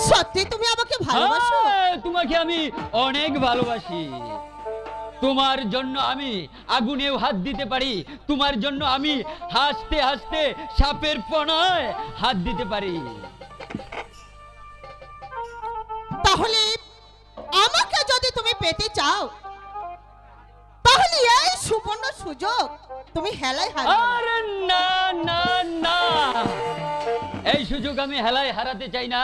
সত্যি তুমি আমাকে ভালোবাসো? তোমাকে আমি অনেক ভালোবাসি। তোমার জন্য আমি আগুনেও হাত দিতে পারি, তোমার জন্য আমি হাসতে হাসতে সাপের ফনায় হাত দিতে পারি। তাহলে আমাকে যদি তুমি পেতে চাও, তাহলে এই সুবর্ণ সুযোগ তুমি হেলায় হারাবে। আরে না না না, এই সুযোগ আমি হেলায় হারাতে চাই না।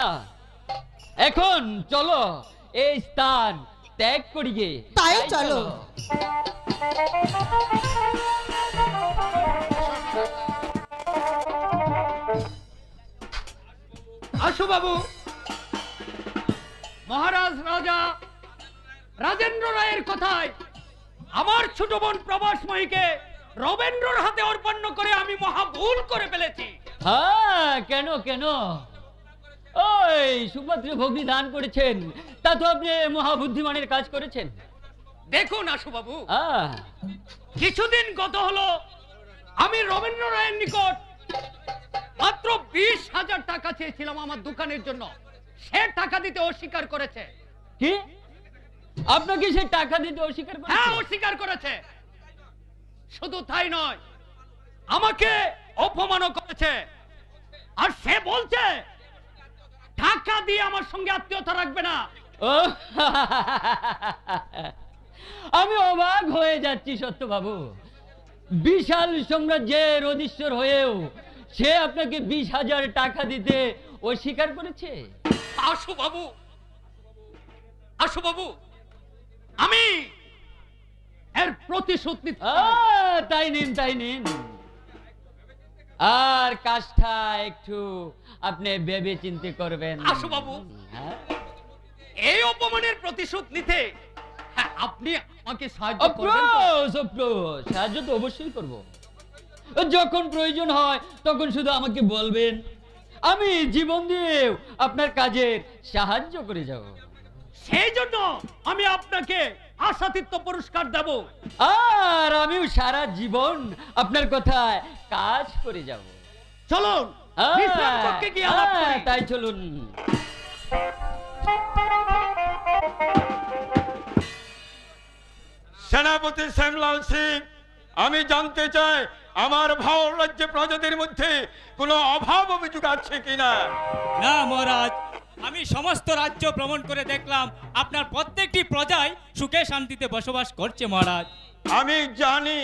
এখন চলো এই স্থান ত্যাগ করি গে। তাই চলো। আসো বাবু। মহারাজ রাজা রাজেন্দ্র রায়ের কথায় আমার ছোট বোন প্রভাসময়ীকে রবেন্দ্রর হাতে অর্পণ করে আমি মহা ভুল করে ফেলেছি। হ্যাঁ, কেন কেন? ওই সুপাত্র ভগ্নী দান করেছেন, তা তো আপনি মহাবুদ্ধিমানের কাজ করেছেন। দেখুন আসো বাবু, কিছুদিন গত হলো আমি রবীন্দ্র রায়ের নিকট মাত্র 20,000 টাকা চেয়েছিলাম আমার দোকানের জন্য। সে টাকা দিতে অস্বীকার করেছে। কি? আপনাকে সে টাকা দিতে অস্বীকার করেছে? হ্যাঁ, অস্বীকার করেছে। শুধু তাই নয়, আমাকে অপমানও করেছে। আর সে বলছে টাকা দিয়ে আমার সঙ্গে আত্মীয়তা রাখবে না। ও, আমি অবাক হয়ে যাচ্ছি সত্যবাবু। বিশাল সাম্রাজ্যের অধীশ্বর হয়েও সে আপনাকে 20,000 টাকা দিতে অস্বীকার করেছে। আসো বাবু, আসো বাবু, আমি এর প্রতিশোধ নিতে চাই। তাই নিন, তাই নিন। আর কাজটা একটু আপনি ভেবে চিন্তে করবেন। আসো বাবু, এই অপমানের প্রতিশোধ নিতে আপনি আমাকে সাহায্য করবেন তো? সাহায্য তো অবশ্যই করব। যখন প্রয়োজন হয় তখন শুধু আমাকে বলবেন, আমি জীবন দিয়েও আপনার কাজে সাহায্য করে যাব। সেই জন্য আমি আপনাকে আশাতীর্থ পুরস্কার দেব। আর আমিও সারা জীবন আপনার কথায় কাজ করে যাব। চলুন বিশ্রাম কক্ষে গিয়ে আলাপ করি। তাই চলুন। সেনাপতি শ্যামলাল সিং, আমি জানতে চাই আমার ভাওর রাজ্যে প্রজাদের মধ্যে কোনো অভাব অভিযোগ আছে কিনা? না মহারাজ, আমি সমস্ত রাজ্য ভ্রমণ করে দেখলাম আপনার প্রত্যেকটি প্রজাই সুখে শান্তিতে বসবাস করছে মহারাজ। আমি জানি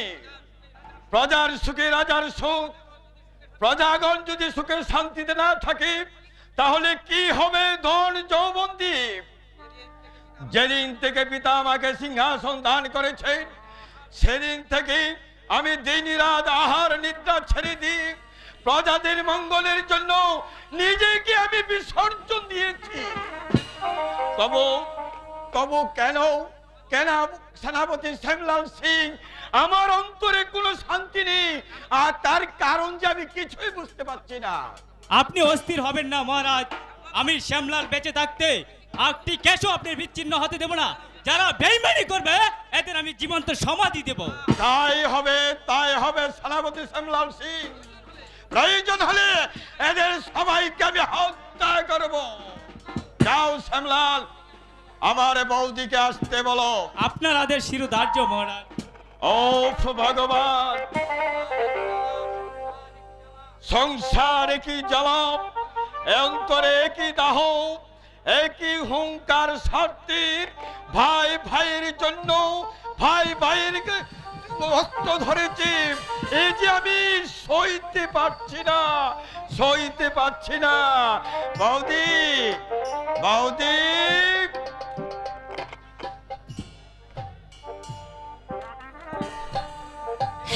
প্রজার সুখে রাজার সুখ। প্রজাগণ যদি সুখে শান্তিতে না থাকে তাহলে কি হবে ধন যৌবন্দি? যেদিন থেকে পিতা আমাকে সিংহাসন দান করেছে সেদিন থেকে আমি দিন রাত আহার নিদ্রা ছেড়ে দিই প্রজাদের মঙ্গলের জন্য নিজেকে আমি বিসর্জন দিয়েছি। তবু কেন কেন সেনাপতি শ্যামলাল সিং আমার অন্তরে কোনো শান্তি নেই? আর তার কারণ যে আমি কিছুই বুঝতে পারছি না। আপনি অস্থির হবেন না মহারাজ, আমি শ্যামলাল বেঁচে থাকতে একটি কেশও আপনি বিচ্ছিন্ন হতে দেব না। যারা বেইমানি করবে এদের আমি জীবন্ত সমাধি দেব। তাই হবে সেনাপতি শ্যামলাল সিং। প্রয়োজন হলে এদের সবাইকে আমি হত্যা করব। যাও শ্যামলাল, আমার বৌদিকে আসতে বলো। আপনার আদেশ শিরোধার্য মহারাজ। ও ভগবান, সংসার কি জ্বালাম, অন্তরে একই দাহ, একই হুঙ্কার স্বার্থের। ভাই ভাইয়ের জন্য ভাই ভাইয়ের রক্ত ধরেছে। এই যে আমি সইতে পারছি না। বৌদি, বৌদি,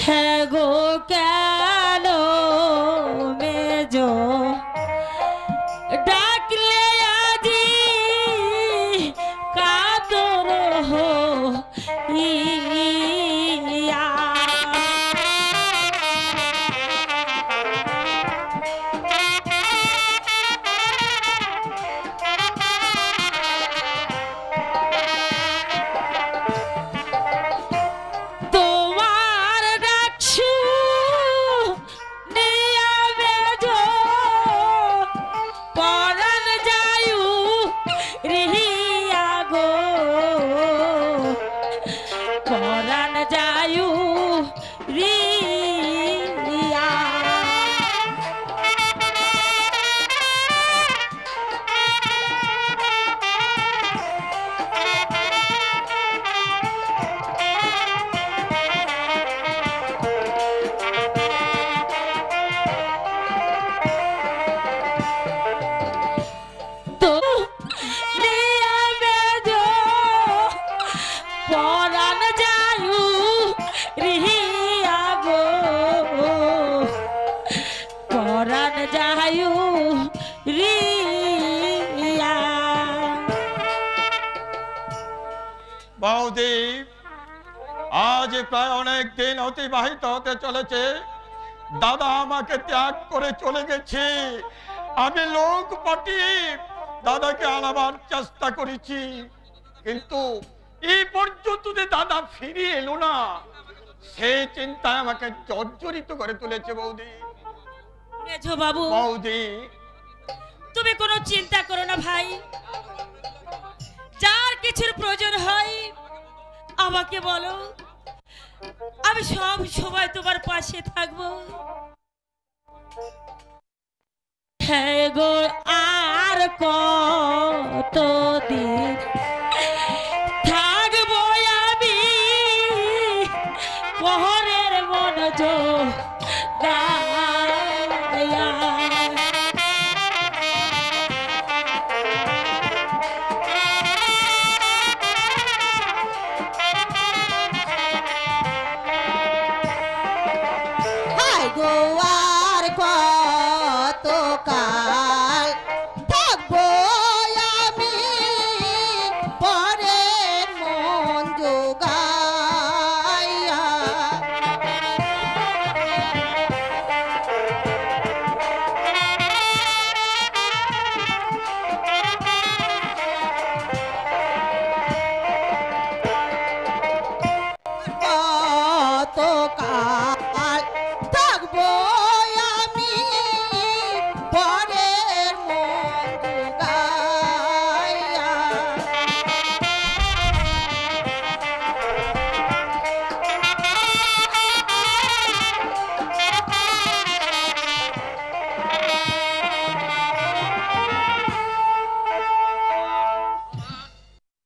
হ্যাঁ গো কেন মেজো ডাকলে আজি কাতর হো ইয়া। তো নিয়া বেজো পরাণ যায়ু রিহিয়া গো পরাণ যায়ু রিয়া। বৌদি, আজ প্রায় অনেক দিন অতিবাহিত হতে চলেছে। দাদা আমাকে ত্যাগ করে চলে গেছে। আমি লোক পাঠিয়ে দাদাকে আনাবার চেষ্টা করেছি, কিন্তু এই পর্যন্ত যে দাদা ফিরে এলো না, সেই চিন্তায় আমাকে জর্জরিত করে তুলেছে বৌদি। মেঝো বাবু, বৌদি, তুমি কোনো চিন্তা করো না ভাই। যার কিছুর প্রয়োজন হয় আমাকে বলো, আমি সব সময় তোমার পাশে থাকবো। হ্যাঁ গো, আর কতদিন থাকবো আমি পহরের মনোযোগ গায়া। হায় গো, আর কতকাল থাকবো আমি পরের মন জোগাইয়া। কতকাল থাকবো আমি পরের মন জোগাইয়া।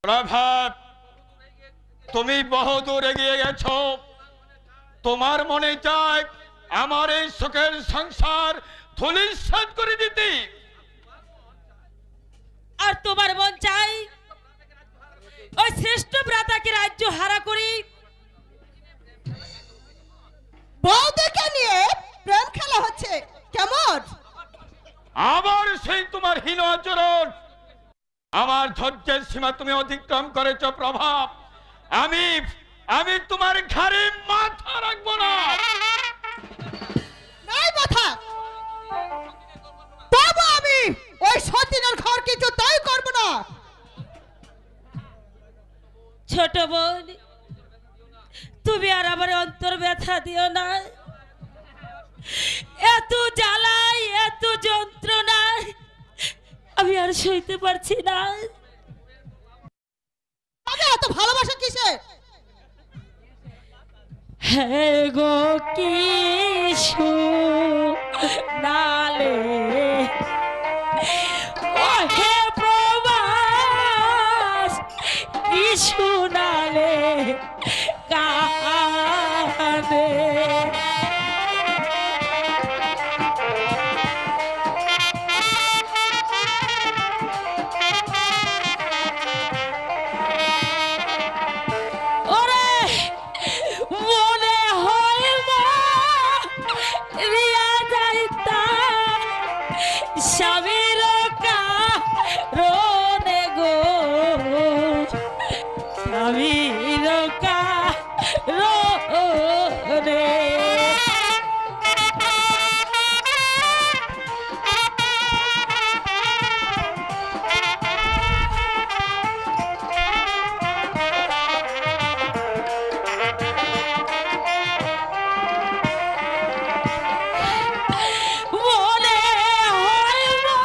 প্রভাত, তুমি বহুদূর এগিয়ে গেছো। তোমার মনে চায় আমার এই সুখের সংসার ধূলিসাৎ করে দিতে, আর তোমার মন চাই ওই শ্রেষ্ঠ ভ্রাতাকে রাজ্য হারা করি। বউদেরকে নিয়ে প্রেম খেলা হচ্ছে কেমন? আবার সেই তোমার হীন আচরণ। আমার ধৈর্যের সীমা তুমি অতিক্রম করেছো প্রভাব। আমি আমি তোমার ঘাড়ে মাথা রাখবো না। নাই মাথা, তবু আমি ওই সতীনের ঘর কিছু তাই করব না। ছোট বোন, তুমি আর আমার অন্তর ব্যথা দিও না। এত জ্বালাই, এত যন্ত্রণা আমি আর সইতে পারছি না। আগে এত ভালোবাসা কিসে? হ্যাঁ গো, কিশু নালে ও হে প্রবাস, কিশু নালে কানে। ওরে মনে হয় মা রিয়া যাইতা স্বামীর কারণে গো, স্বামীর কারণে। মনে হয় মা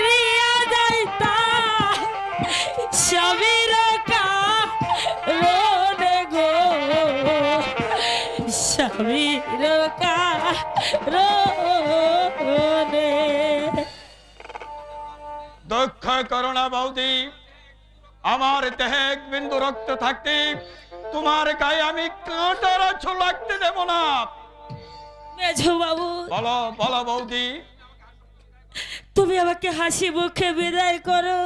রিয়া যাইতা স্বামীর কারণে গো, স্বামীর কারণে। দুঃখ করো না বৌদি, আমার দেহে এক বিন্দু রক্ত থাকতে তোমার গায়ে আমি কাঁটার আঁচল লাগতে দেব না। মেঝো বাবু, বলো বলো বৌদি। তুমি আমাকে হাসি মুখে বিদায় করো।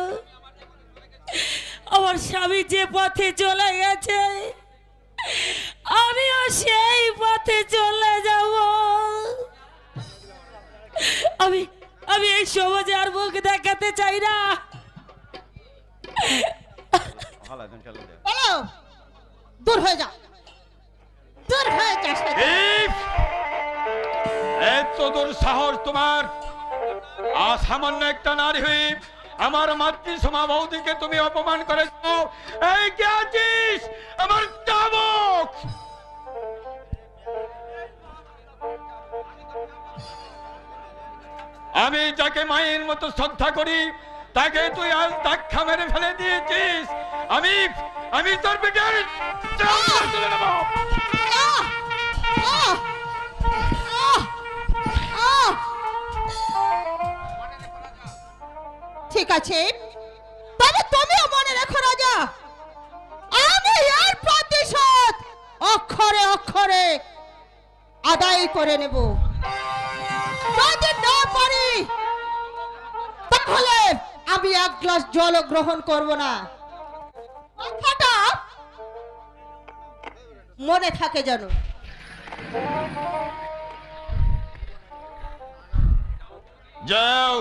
আমার স্বামী যে পথে চলে গেছে আমিও সেই পথে চলে যাব। আমি এই সমাজে আর মুখ দেখাতে চাই না। বলো, দূর হয়ে যা, দূর হয়ে যা। এত দূর সাহস তোমার! সামান্য একটা নারী হয়ে আমার মাতৃসমা বৌদিকে তুমি অপমান করেছো। এই কে আছিস? আমার চাবক! আমি যাকে মায়ের মতো শ্রদ্ধা করি তাকে তুই আজ ধাক্কা মেরে ফেলে দিয়েছিস। আমি তোর পেটের তুলে নেব। ঠিক আছে, তবে তুমিও মনে রেখো রাজা, আমি এর প্রতিশোধ অক্ষরে অক্ষরে আদায় করে নেব। যদি না পারি তাহলে আমি এক গ্লাস জল গ্রহণ করব না। কথাটা মনে থাকে যেন। যাও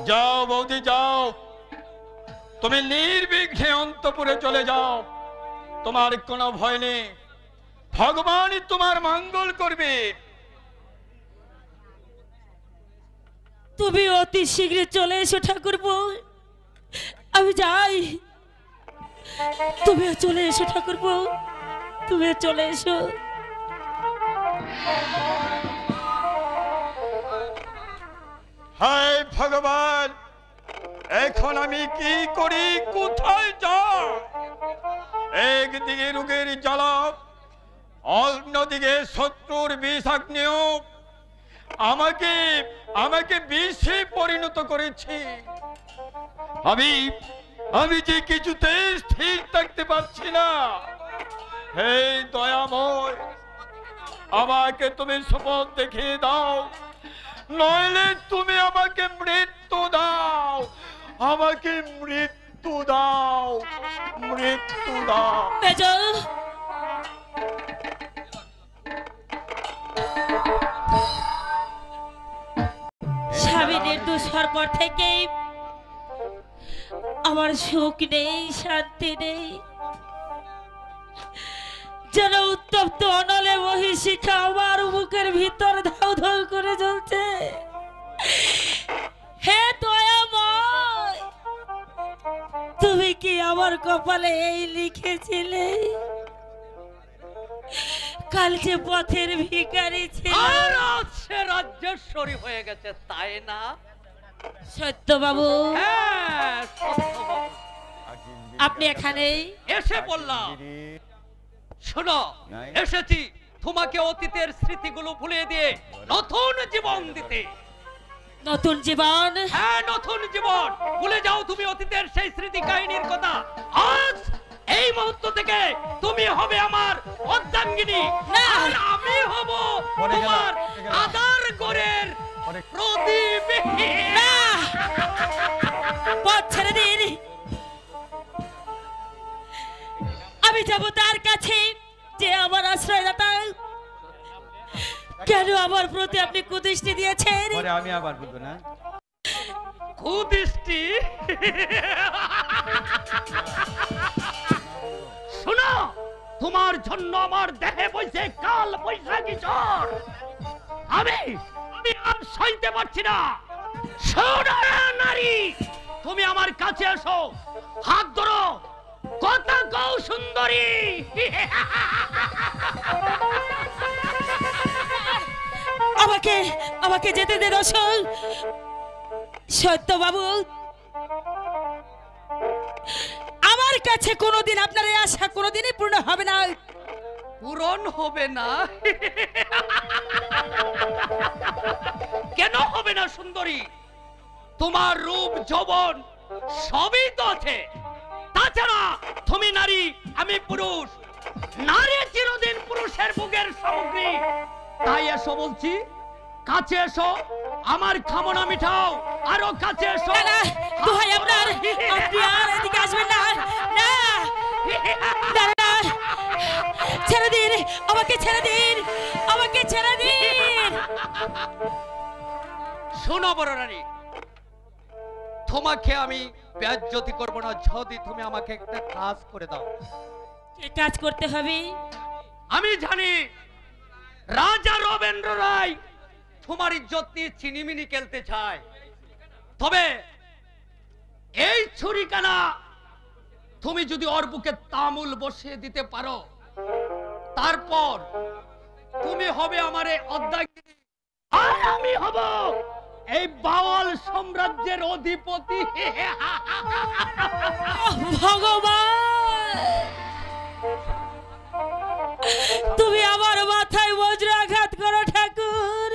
যাও বৌদি যাও, তুমি নির্বিঘ্নে অন্তপুরে চলে যাও। তোমার কোনো ভয় নেই, ভগবানই তোমার মঙ্গল করবে। তুমি অতি শীঘ্র চলে এসো ঠাকুরপো, আমি যাই। তুমিও চলে এসো ঠাকুরপো, তুমিও চলে এসো। হায় ভগবান, এখন আমি কি করি, কোথায় যাই? একদিকে রোগের জ্বালা, অন্যদিকে শত্রুর বিষাগ্নেয় আমাকে বিষে পরিণত করেছে। আমি যে কিছুতে স্থির থাকতে পারছি না। হে দয়াময়, আমাকে তুমি শপথ দেখিয়ে দাও, নইলে তুমি আমাকে মৃত্যু দাও, আমাকে মৃত্যু দাও, মৃত্যু দাও। স্বামী নির্দোষ হওয়ার পর থেকে আমার সুখ নেই, শান্তি নেই। যেন উত্তপ্ত অনলে মহিষিখা আমার বুকের ভিতর ধাউ ধাউ করে জ্বলছে। হে দয়াময়, তুমি কি আমার কপালে এই লিখেছিলে? কাল যে পথের ভিখারি ছিল আর আজ সে রাজ্যেশ্বরী হয়ে গেছে, তাই না? সত্য বাবু, হ্যাঁ, সত্য বাবু। আপনি এখানে এসে বললাম, শোনো, এসেছি তোমাকে অতীতের স্মৃতিগুলো ভুলিয়ে দিয়ে নতুন জীবন দিতে। নতুন জীবন? হ্যাঁ, নতুন জীবন। ভুলে যাও তুমি অতীতের সেই স্মৃতি কাহিনীর কথা। আজ এই মুহূর্ত থেকে তুমি হবে আমার অর্ধাঙ্গিনী, আর আমি হব তোমার আদার গোরের প্রতিবেশী। পথ ছেড়ে দিন, আমি যাব তার কাছে যে আমার আশ্রয়দাতা। কেন আমার প্রতি আপনি কুদৃষ্টি দিয়েছেন? আমি আবার বলবো না। কুদৃষ্টি? শোনো, তোমার জন্য আমার দেহে বইছে কাল বৈশাখী ঝড়। আমি আর সইতে পারছি না। শোনো নারী, তুমি আমার কাছে এসো, হাত ধরো, কথা কও সুন্দরী। আমাকে যেতে দে দর্শক। সত্য বাবু, আমার কাছে কোনোদিন আপনার এই আশা কোনোদিনই পূর্ণ হবে না। পূরণ হবে না? কেন হবে না সুন্দরী? তোমার রূপ যৌবন সবই তো আছে। তাছাড়া তুমি নারী, আমি পুরুষ। নারী চিরদিন পুরুষের বুকের সামগ্রী। তাই এসো বলছি, কাছে এসো, আমার খামনা মিঠাও, আরো কাছে এসো। না না দোহাই আপনার, আপনি আর এদিকে আসবেন না। না না না, ছেড়ে দিন, আমাকে ছেড়ে দিন, আমাকে ছেড়ে দিন। শোনো বড় রানী, তোমাকে আমি বেজ্জতি করব না যদি তুমি আমাকে একটা কাজ করে দাও। কি কাজ করতে হবে? আমি জানি রাজা রবীন্দ্র রায় তোমার ইজ্জত নিয়ে চিনিমিনি খেলতে চায়, তবে এই ছুরিকানা তুমি যদি ওর বুকে তামুল বসিয়ে দিতে পারো, তারপর তুমি হবে আমার অধ্যায়, আর আমি হব এই বাওয়াল সাম্রাজ্যের অধিপতি। ভগবান, তুমি আমার মাথায় বজ্র আঘাত করো ঠাকুর,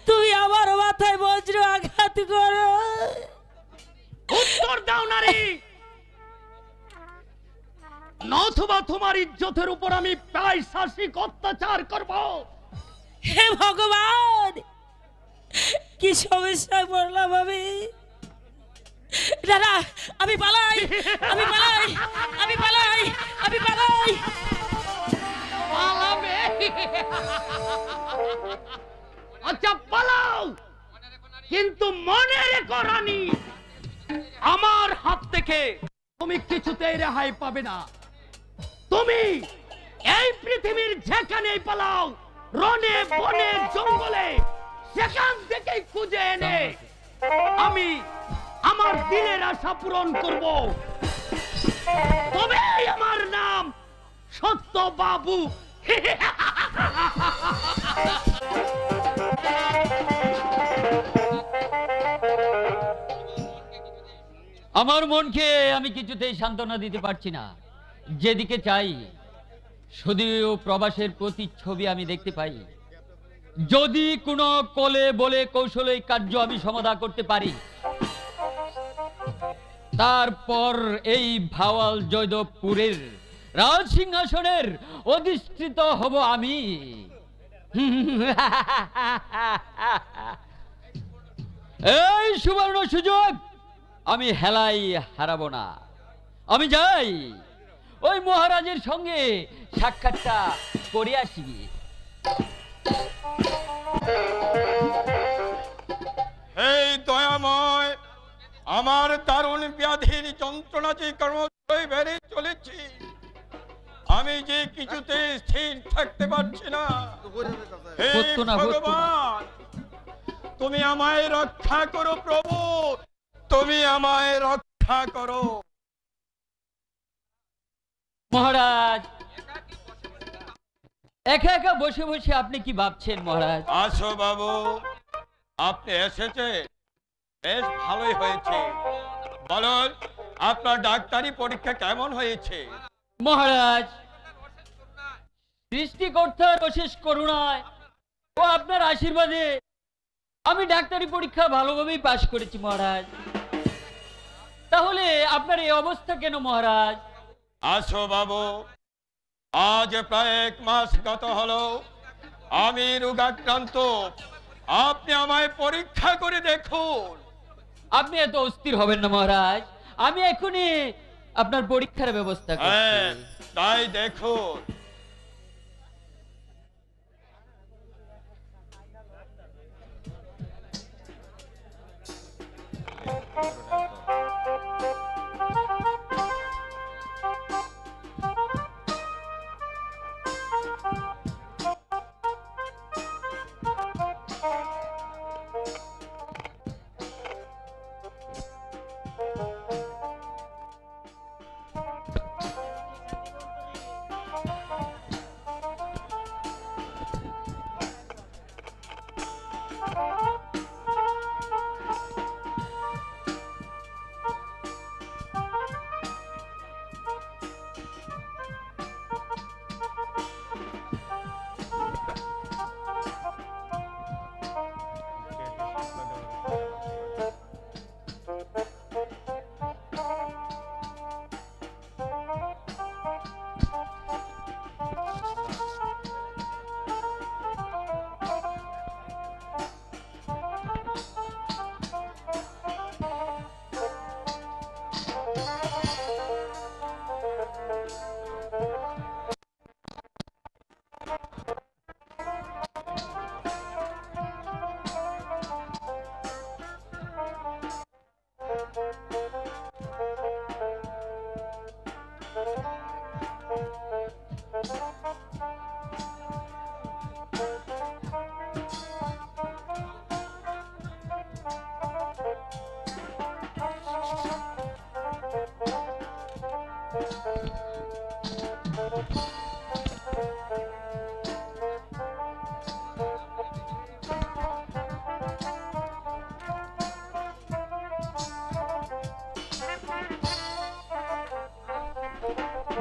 তুমি আমার মাথায় বজ্র আঘাত করো। উত্তর দাও নারী, নতুবা তোমার ইজ্জতের উপর আমি পাইশাচিক অত্যাচার করব। হে ভগবান, কি সমস্যায় পড়লাম আমি। দাদা আমি পালাই, আমি পালাই, আমি পালাই, আমি পালাই। পালাবে? আচ্ছা পালাও, কিন্তু মনে রেখো রানী, আমার হাত থেকে তুমি কিছুতেই রেহাই পাবে না। তুমি এই পৃথিবীর যেখানেই পালাও, রনে বনে জঙ্গলে, সেখান থেকেই খুঁজে এনে আমি আমার দিলের আশা পূরণ করব। তবে আমার নাম সত্য বাবু। আমার মনকে আমি কিছুতেই সান্ত্বনা দিতে পারছি না। যেদিকে চাই শুধু প্রবাসের প্রতিচ্ছবি আমি দেখতে পাই। যদি কোনো কলে বলে কৌশলে কার্য আমি সমাধা করতে পারি, তারপর এই ভাওয়াল জয়দেবপুরের রাজ সিংহাসনের অধিষ্ঠিত হব আমি। এই সুবর্ণ সুযোগ আমি হেলাই হারাবো না। আমি যাই ওই মহারাজের সঙ্গে সাক্ষাৎটা করে আসি। এই দয়াময়, আমার দারুণ ব্যাধির যন্ত্রণা যে ক্রমশই বেড়ে চলেছে, আমি যে কিছুতে স্থির থাকতে পারছি না। হে ভগবান, তুমি আমায় রক্ষা করো প্রভু, তুমি আমায় রক্ষা করো। মহারাজ, একা একা বসে বসে আপনি কি ভাবছেন মহারাজ? আসো বাবু, আপনি এসেছে, বেশ ভালোই হয়েছে। বলুন, আপনার ডাক্তারি পরীক্ষা কেমন হয়েছে? মহারাজ, সৃষ্টিকর্তার অশেষ করুণায় ও আপনার আশীর্বাদে আমি ডাক্তারি পরীক্ষা ভালোভাবেই পাশ করেছি মহারাজ। তাহলে আপনার এই অবস্থা কেন মহারাজ? আসো বাবু, আজ প্রায় 1 মাস গত হলো আমি রোগাক্রান্ত। আপনি আমায় পরীক্ষা করে দেখুন। আপনি এত অস্থির হবেন না মহারাজ, আমি এখনই আপনার পরীক্ষার ব্যবস্থা করছি। তাই দেখুন।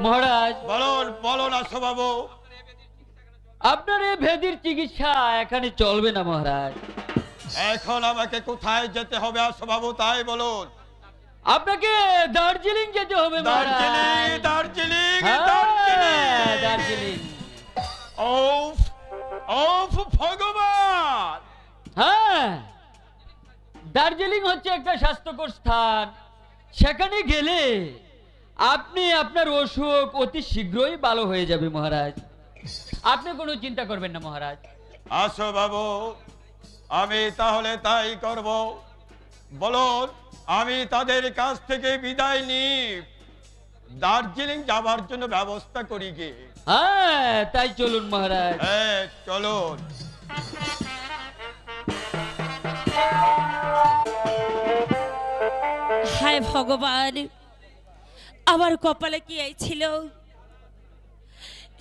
মহারাজ বলুন বলুন আসো বাবু। আপনার এই ভেদির চিকিৎসা এখানে চলবে না মহারাজ। এখন আমাকে কোথায় যেতে হবে আসো বাবু তাই বলুন। আপনাকে দার্জিলিং যেতে হবে দার্জিলিং দার্জিলিং হ্যাঁ, দার্জিলিং দার্জিলিং। ওফ ওফ ভগবান। হ্যাঁ, দার্জিলিং হচ্ছে একটা স্বাস্থ্যকর স্থান। সেখানে গেলে আপনি আপনার অসুখ অতি শীঘ্রই ভালো হয়ে যাবে মহারাজ। আপনি কোনো চিন্তা করবেন না মহারাজ। আসো বাবু আমি তাহলে তাই করব। বলুন আমি তাদের কাছ থেকে বিদায় নিই, দার্জিলিং যাবার জন্য ব্যবস্থা করি গে। হ্যাঁ তাই চলুন মহারাজ। হ্যাঁ চলুন। হায় ভগবান, আমার কপালে কি এই ছিল?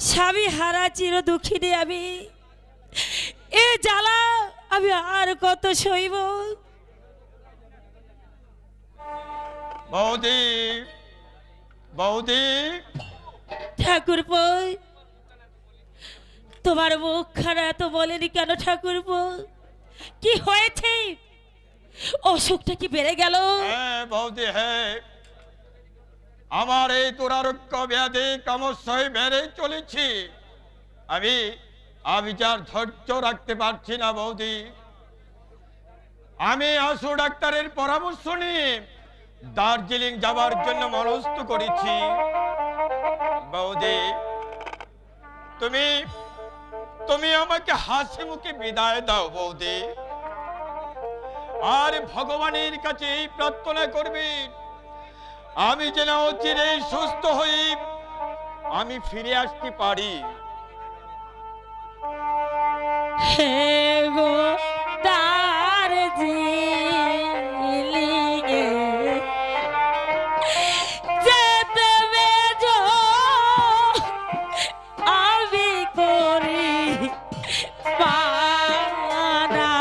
স্বামী হারা চির দুঃখিনী আমি। এ জ্বালা আমি আর কত সইব? বৌদি বৌদি। ঠাকুরপো, তোমার মুখ খানা এত বলেনি কেন ঠাকুরপো? কি হয়েছে? অসুখটা কি বেড়ে গেল? হ্যাঁ বৌদি হ্যাঁ, আমার এই দুরারোগ্য ব্যাধি ক্রমশই বেড়ে চলেছি। আমি যার ধৈর্য রাখতে পারছি না বৌদি। আমি আশু ডাক্তারের পরামর্শ নিয়ে দার্জিলিং যাবার জন্য মনস্থ করেছি। বৌদি তুমি তুমি আমাকে হাসি মুখে বিদায় দাও বৌদি। আর ভগবানের কাছে এই প্রার্থনা করবে আমি যেন চিরেই সুস্থ হই, আমি ফিরে আসতে পারি। হে গো দার্জিলিঙে যেতে বেজো আমি করি বানা।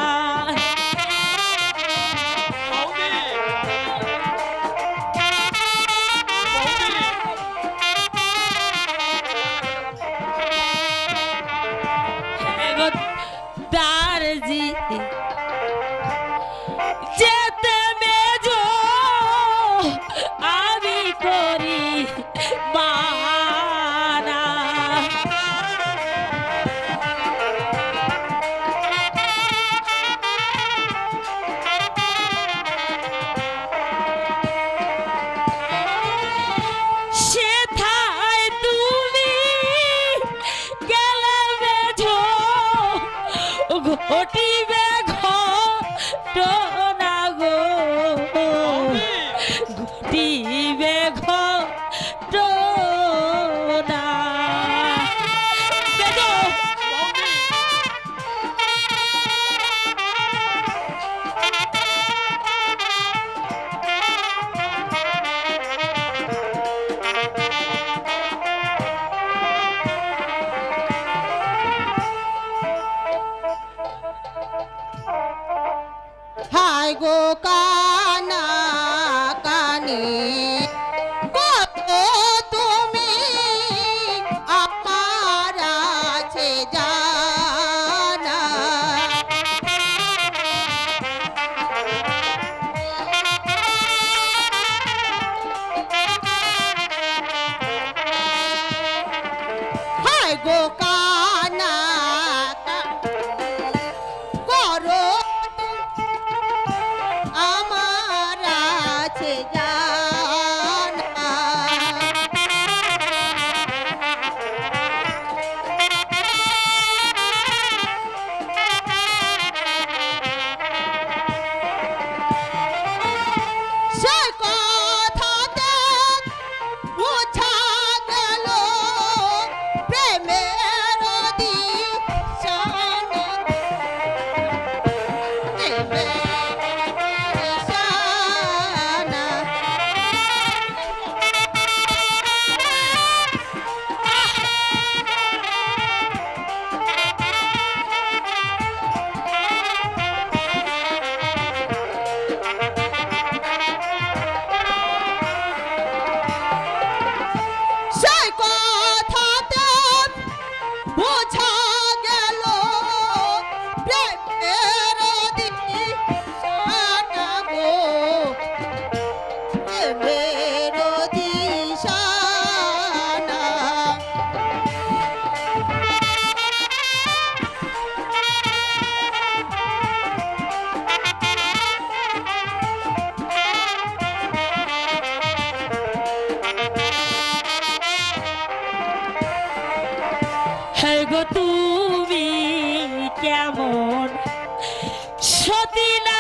বৌদি, বৌদি, হে গো দার্জিলিং যেতে বেজো আমি করি বানা। সেথায় তুমি গেলে বেজো ঘটিবে ঘটনা গো, ঘটিবে ঘটনা। বেজো হায় গো কানা কানে কত তুমি আমার আছে জানা। হায় গো কানা করো আমার আছে জানা।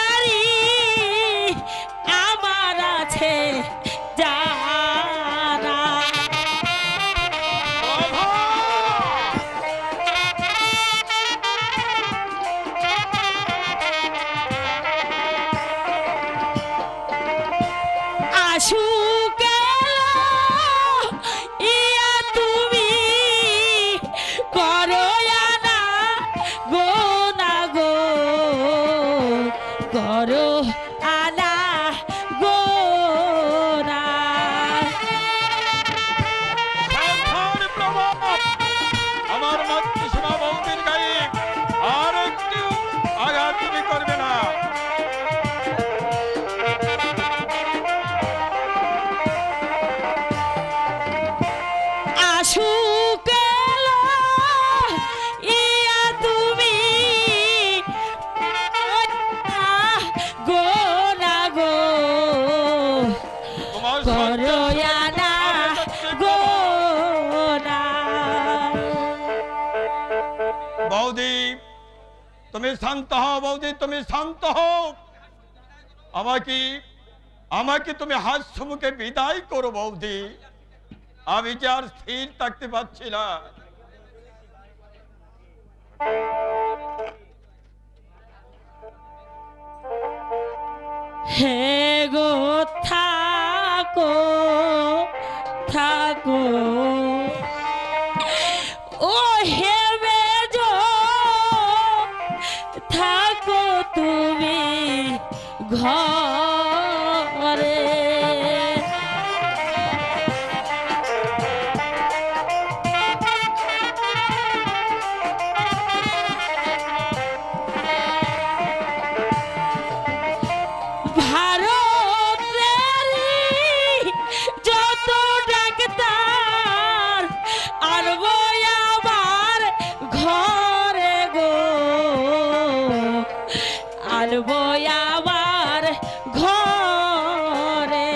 তেরি আমার আছে জানা। আশুক ইয়া তুমি করো না গো না গো, করো আনা গো না। সাবধান প্রভাব, আমার মাতৃসীমা বৌদির গায়ে আর একটু আঘাত তুমি করবে না। আশুক ইয়া তুমি গো না গো, তোমার করো না গো না। বৌদি তুমি শান্ত হও, বৌদি তুমি শান্ত হও। আমাকে তুমি হাস্য মুখে বিদায় করো বৌদি, আমি যে আর স্থির থাকতে পারছি না। হে গো থাকো থাকো, ও হে বেজো থাকো তুমি ঘরে। যত ডাক্তার আনবো আমার ঘরে গো, আনবো আমার ঘরে।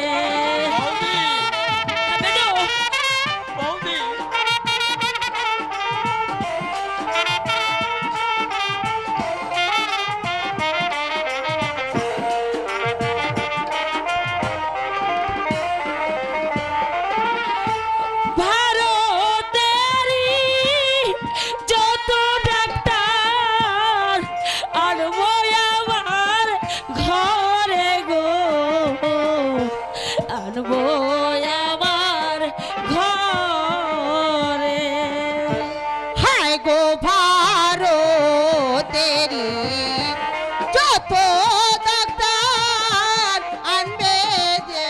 বৌদি ভারতেরই যত ডাক্তার আনবো আমার ঘরে গো, আনবো আমার ঘরে। হায় গো ভারতেরি যত ডাক্তার আনবে যে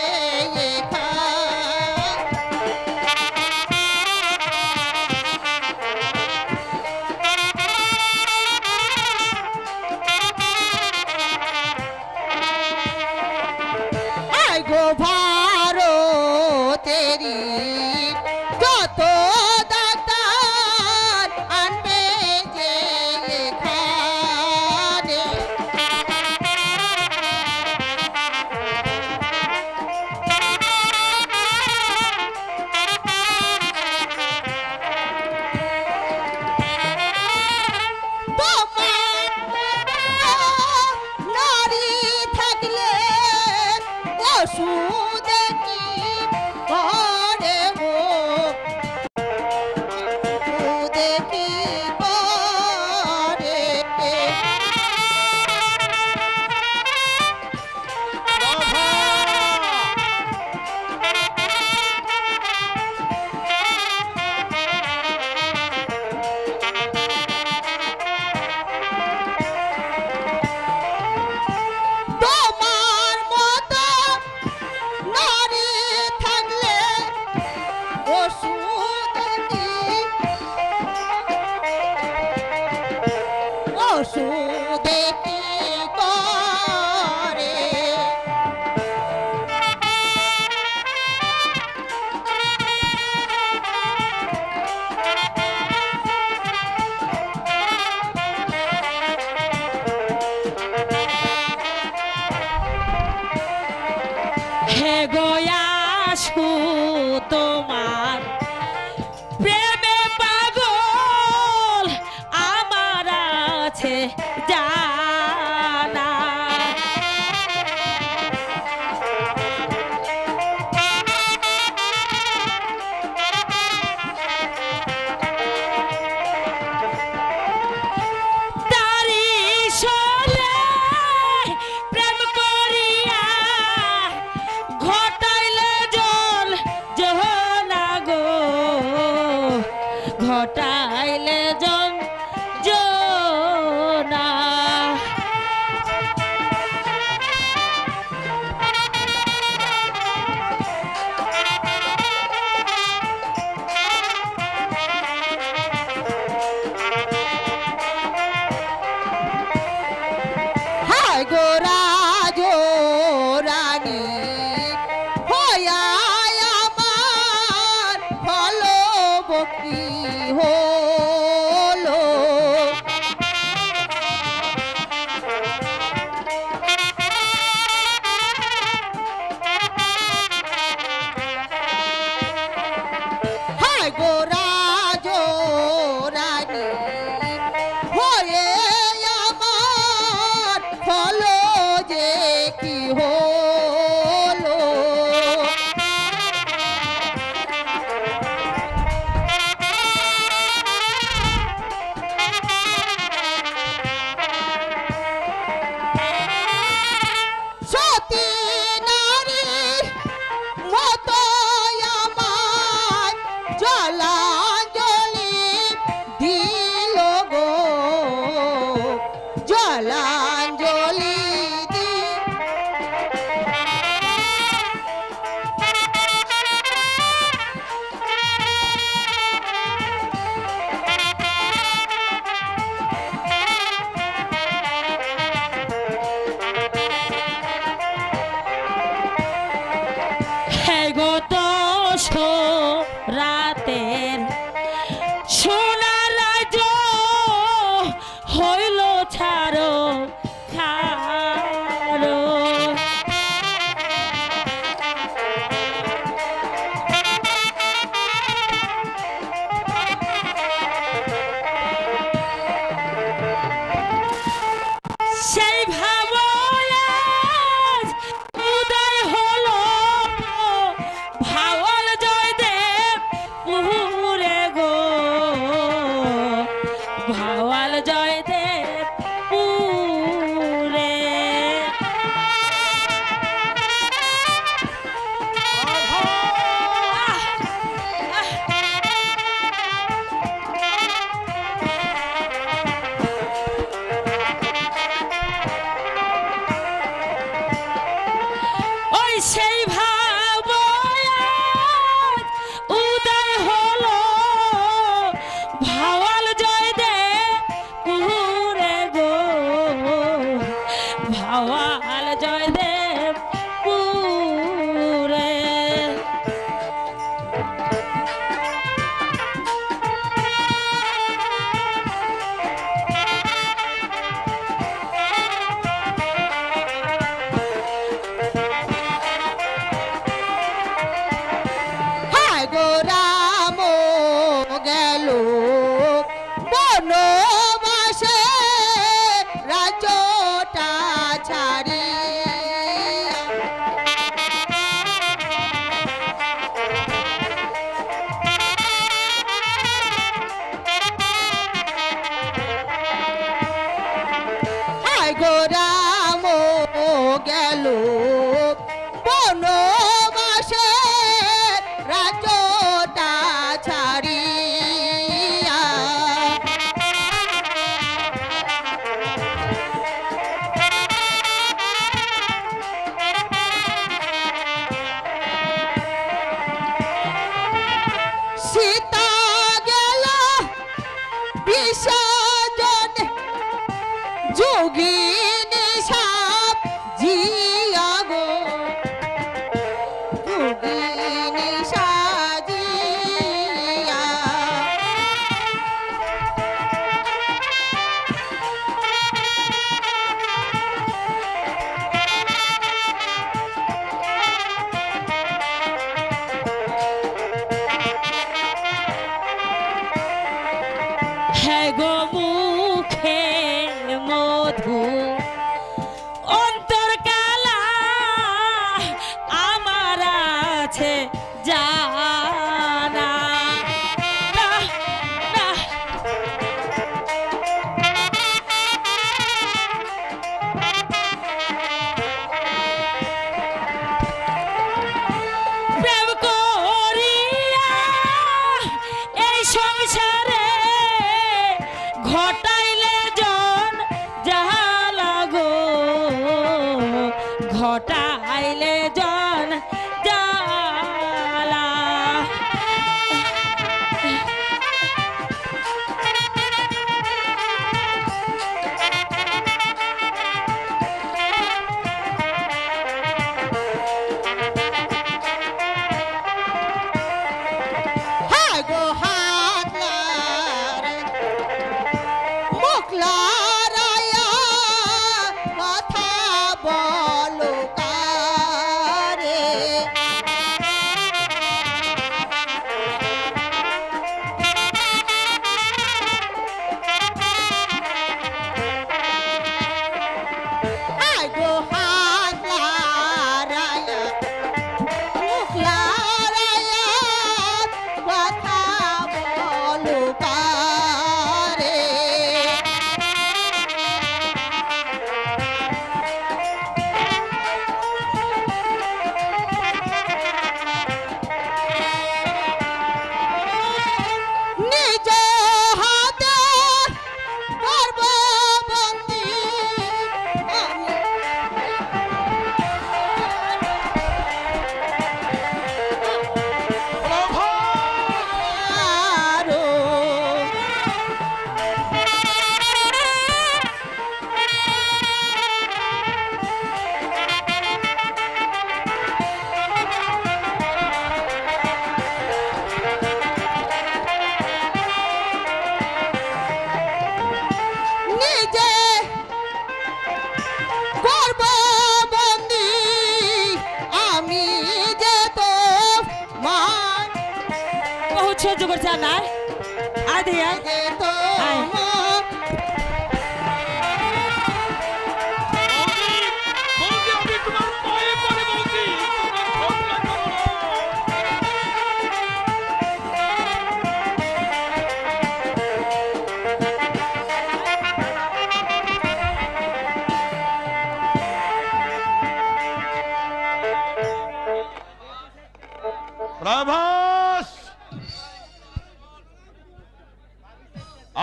হায় গো ভারতেরি যত ডাক্তার আনবে যে এখানে। নারী থাকলে ওষুধে কি করে গো, ওষুধে কি করে। তোমার মতো নারী থাকলে ওষুধ কি ওষুধে কি করে। হে গয়াসু তোমার প্রেমে পাগল আমার আছে জানা। কি হলো সতী নারীর মতো আমার জলাঞ্জলি দিল গো জলাঞ্জলি রাতের সোনার রাজ্য হইল ছাড়ো ছাড়ো সেই ভাবো আজ উদয় হলো ভাওয়াল জয়দেব পুরে গো ভাওয়াল জয়দেব পুরে ওই সেই ভাব উদয় হলো ভাওয়াল জয়দেব পুরে গো ভাওয়াল জয়দেব পুরে হায় গো রাম গেল বনবাসে রাজ্যটা ছাড়ি হায় গো রাম গেল বনবাসে রাজ্যটা ছাড়িয়া সীতা গেল বিসর্জন যোগিনী সাপ জিয়া গো যোগিনী সাজিয়া হ্যাঁ গো মুখে মধু অন্তর কালা আমার আছে জানা না, না। প্রেম করিয়া এই সংসারে ঘটাইলে জন জালা গো ঘটাইলে জন জালা হায় গো হাত লারে মুখ লারায়া কথা বলো কারে সহ্য করছে আর না আয় দে আয় এ তো আয়। বৌদি, আমি তোমার পায়ে পড়ে বলছি, তোমার ঝগড়া করো না। প্রভাস,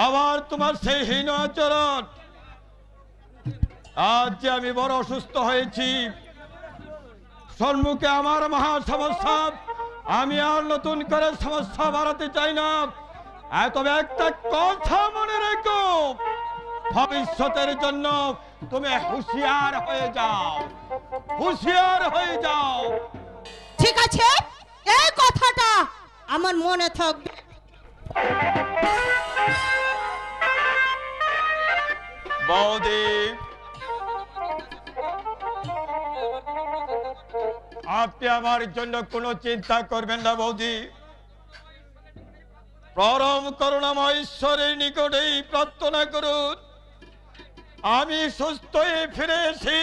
আবার তোমার সেই হীন আচরণ। আজ যে আমি বড় অসুস্থ হয়েছি, সম্মুখে আমার মহা সমস্যা, আমি আর নতুন করে সমস্যা বাড়াতে চাই না। তবে একটা কথা মনে রেখো, ভবিষ্যতের জন্য তুমি হুঁশিয়ার হয়ে যাও, হুঁশিয়ার হয়ে যাও। ঠিক আছে, এই কথাটা আমার মনে থাকবে। বৌদি, আপনি আমার জন্য কোনো চিন্তা করবেন না বৌদি। পরম করুণাময় ঈশ্বরের নিকটেই প্রার্থনা করুন আমি সুস্থ হয়ে ফিরে এসে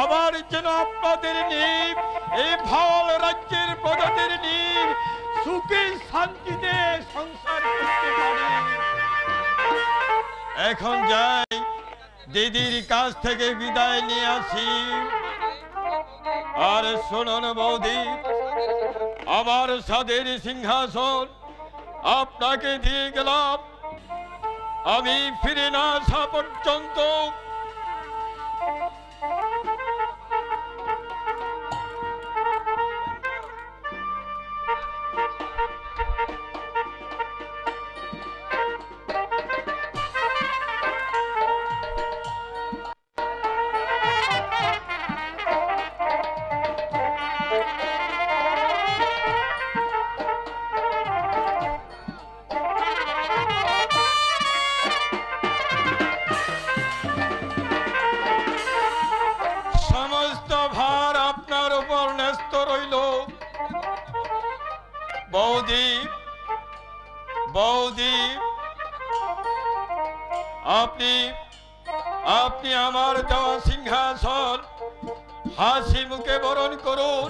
আবার যেন আপনাদের নিয়ে এই ভাওয়াল রাজ্যের প্রজাদের নিয়ে সুখে শান্তিতে সংসার করতে পারি। এখন যাই, দিদির কাছ থেকে বিদায় নিয়ে আসি। আর শুনুন বৌদি, আমার সাদের সিংহাসন আপনাকে দিয়ে গেলাম। আমি ফিরে না আসা পর্যন্ত সমস্ত ভার আপনার উপর ন্যস্ত রইল। বৌদি, বৌদি, আপনি আপনি আমার দেওয়া সিংহাসন হাসি মুখে বরণ করুন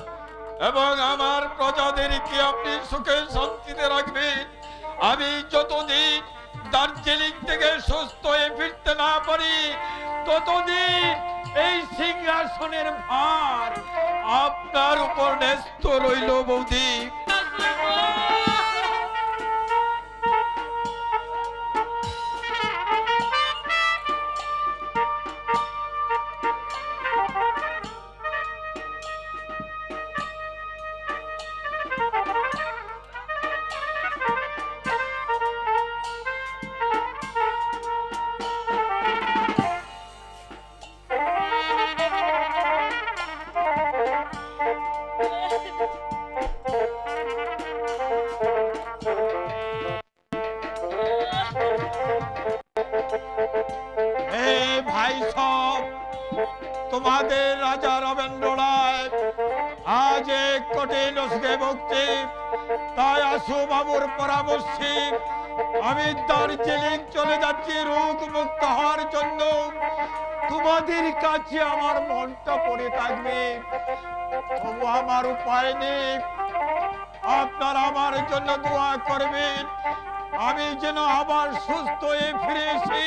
এবং আমার প্রজাদেরকে আপনি সুখে শান্তিতে রাখবেন। আমি যতদিন দার্জিলিং থেকে সুস্থ হয়ে ফিরতে না পারি, ততদিন এই সিংহাসনের ভার আপনার উপর ন্যস্ত রইল বৌদি। ভাই সব, তোমাদের রাজা রবীন্দ্র রায় আজ এক কঠিন অসুখে ভুগছে। তাই আশু বাবুর পরামর্শে আমি দার্জিলিং চলে যাচ্ছি রোগ মুক্ত হওয়ার জন্য। তোমাদের কাছে আমার মনটা পড়ে থাকবে, তবু আমার উপায় নেই। আপনারা আমার জন্য দোয়া করবেন, আমি যেন আবার সুস্থ হয়ে ফিরে এসে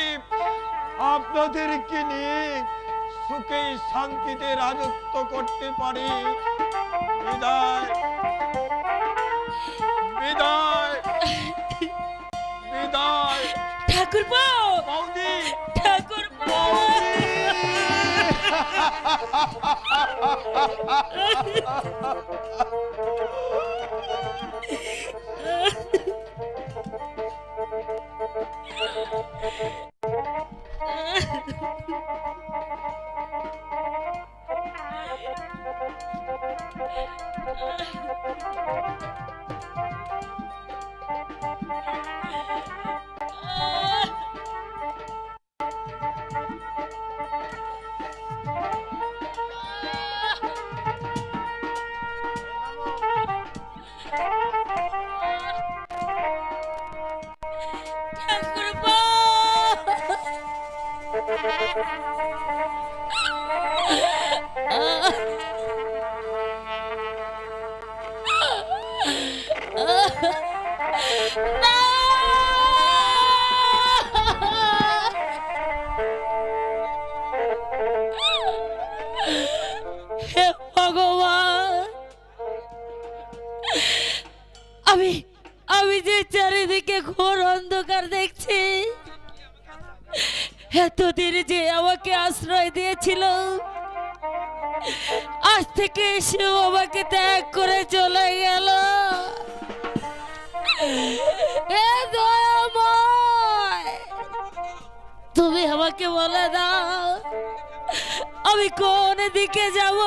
আপনাদেরকে নিয়ে সুখে শান্তিতে রাজত্ব করতে পারি। বিদায়, বিদায়, বিদায়। ঠাকুরপো, বৌদি, ঠাকুরপো। না! হে ভগবান, আমি যে চারিদিকে ঘোর অন্ধকার দেখছি, এতদিন যে আমাকে আশ্রয় দিয়েছিল, আজ থেকে সেও আমাকে ত্যাগ করে চলে গেল। হে দয়াময়, তুমি আমাকে বলে দাও আমি কোন দিকে যাব।